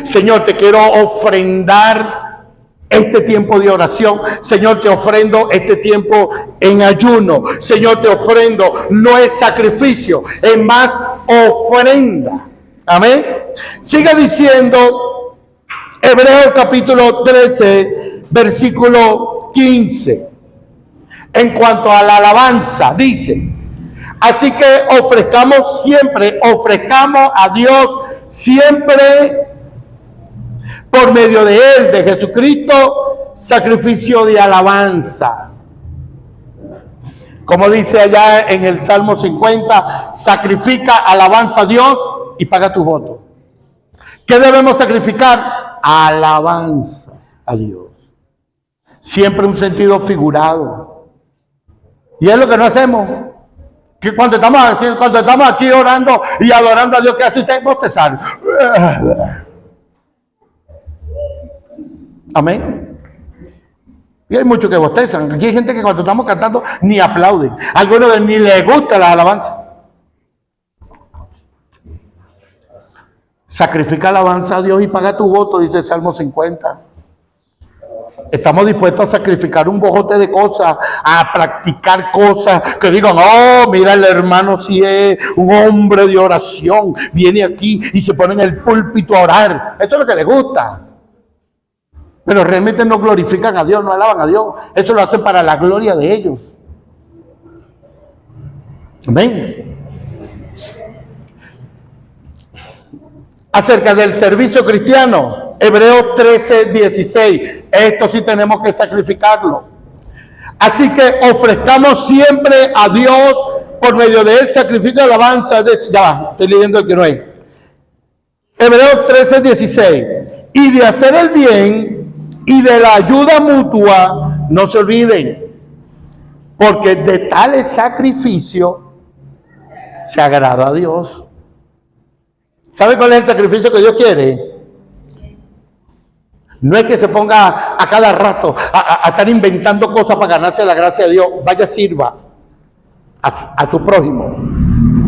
Señor, te quiero ofrendar este tiempo de oración. Señor, te ofrendo este tiempo en ayuno. Señor, te ofrendo. No es sacrificio, es más ofrenda. Amén. Sigue diciendo Hebreos capítulo 13, versículo 15. En cuanto a la alabanza, dice: así que ofrezcamos a Dios siempre por medio de Él, de Jesucristo, sacrificio de alabanza. Como dice allá en el Salmo 50, sacrifica alabanza a Dios y paga tu voto. ¿Qué debemos sacrificar? Alabanza a Dios. Siempre un sentido figurado. Y es lo que no hacemos. Que cuando estamos aquí orando y adorando a Dios, ¿qué hace usted? Bostezar. Amén. Y hay muchos que bostezan. Aquí hay gente que cuando estamos cantando ni aplauden. Algunos ni les gusta la alabanza. Sacrifica alabanza a Dios y paga tu voto, dice el Salmo 50. Estamos dispuestos a sacrificar un bojote de cosas, a practicar cosas que digan: oh, mira, el hermano si es un hombre de oración, viene aquí y se pone en el púlpito a orar. Eso es lo que les gusta. Pero realmente no glorifican a Dios, no alaban a Dios. Eso lo hacen para la gloria de ellos. Amén. Acerca del servicio cristiano, Hebreos 13, 16. Esto sí tenemos que sacrificarlo. Así que ofrezcamos siempre a Dios por medio de él sacrificio de alabanza. Ya va, estoy leyendo el que no es. Hebreos 13, 16. Y de hacer el bien y de la ayuda mutua, no se olviden, porque de tales sacrificios se agrada a Dios. ¿Sabe cuál es el sacrificio que Dios quiere? No es que se ponga a cada rato a estar inventando cosas para ganarse la gracia de Dios. Vaya, sirva a su prójimo,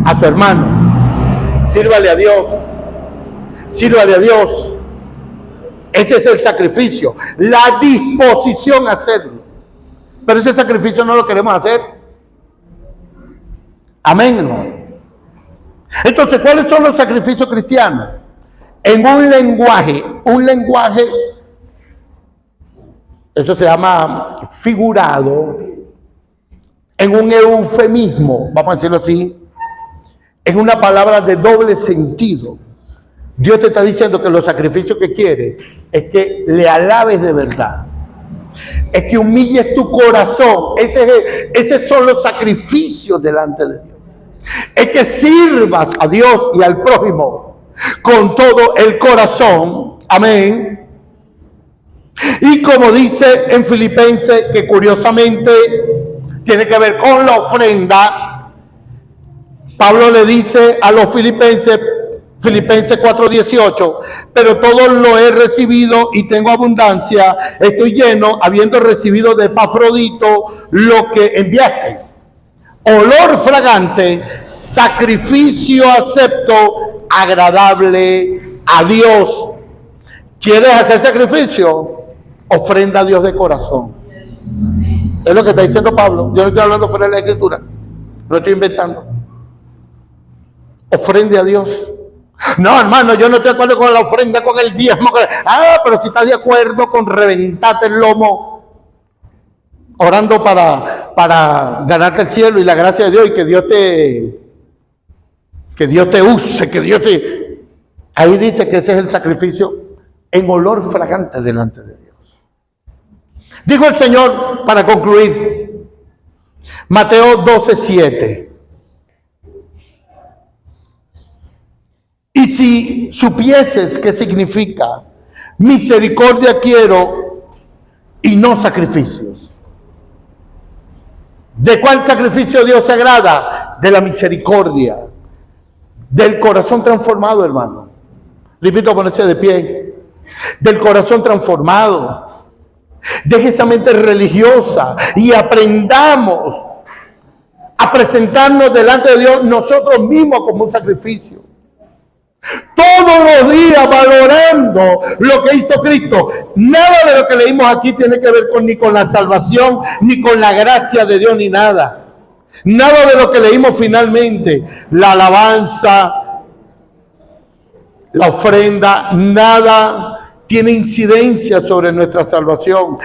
a su hermano. Sírvale a Dios. Sírvale a Dios. Ese es el sacrificio. La disposición a hacerlo. Pero ese sacrificio no lo queremos hacer. Amén, hermano. Entonces, ¿cuáles son los sacrificios cristianos? En un lenguaje, eso se llama figurado, en un eufemismo, vamos a decirlo así, en una palabra de doble sentido. Dios te está diciendo que los sacrificios que quiere es que le alabes de verdad, es que humilles tu corazón. Esos son los sacrificios delante de Dios. Es que sirvas a Dios y al prójimo con todo el corazón. Amén. Y como dice en Filipenses, que curiosamente tiene que ver con la ofrenda, Pablo le dice a los Filipenses 4:18, pero todo lo he recibido y tengo abundancia, estoy lleno, habiendo recibido de Epafrodito lo que enviasteis. Olor fragante, sacrificio acepto, agradable a Dios. ¿Quieres hacer sacrificio? Ofrenda a Dios de corazón. Es lo que está diciendo Pablo. Yo no estoy hablando fuera de la Escritura. No estoy inventando. Ofrende a Dios. No, hermano, yo no estoy de acuerdo con la ofrenda, con el diezmo. Pero si estás de acuerdo con reventarte el lomo, orando para ganarte el cielo y la gracia de Dios, y que Dios te use, que Dios te... Ahí dice que ese es el sacrificio en olor fragante delante de Dios. Dijo el Señor, para concluir, Mateo 12:7. Y si supieses qué significa misericordia quiero y no sacrificios. ¿De cuál sacrificio Dios se agrada? De la misericordia, del corazón transformado, hermano. Le invito a ponerse de pie. Del corazón transformado. Deje esa mente religiosa y aprendamos a presentarnos delante de Dios nosotros mismos como un sacrificio. Todos los días valorando lo que hizo Cristo. Nada de lo que leímos aquí tiene que ver ni con la salvación, ni con la gracia de Dios, ni nada. Nada de lo que leímos finalmente, la alabanza, la ofrenda, nada tiene incidencia sobre nuestra salvación.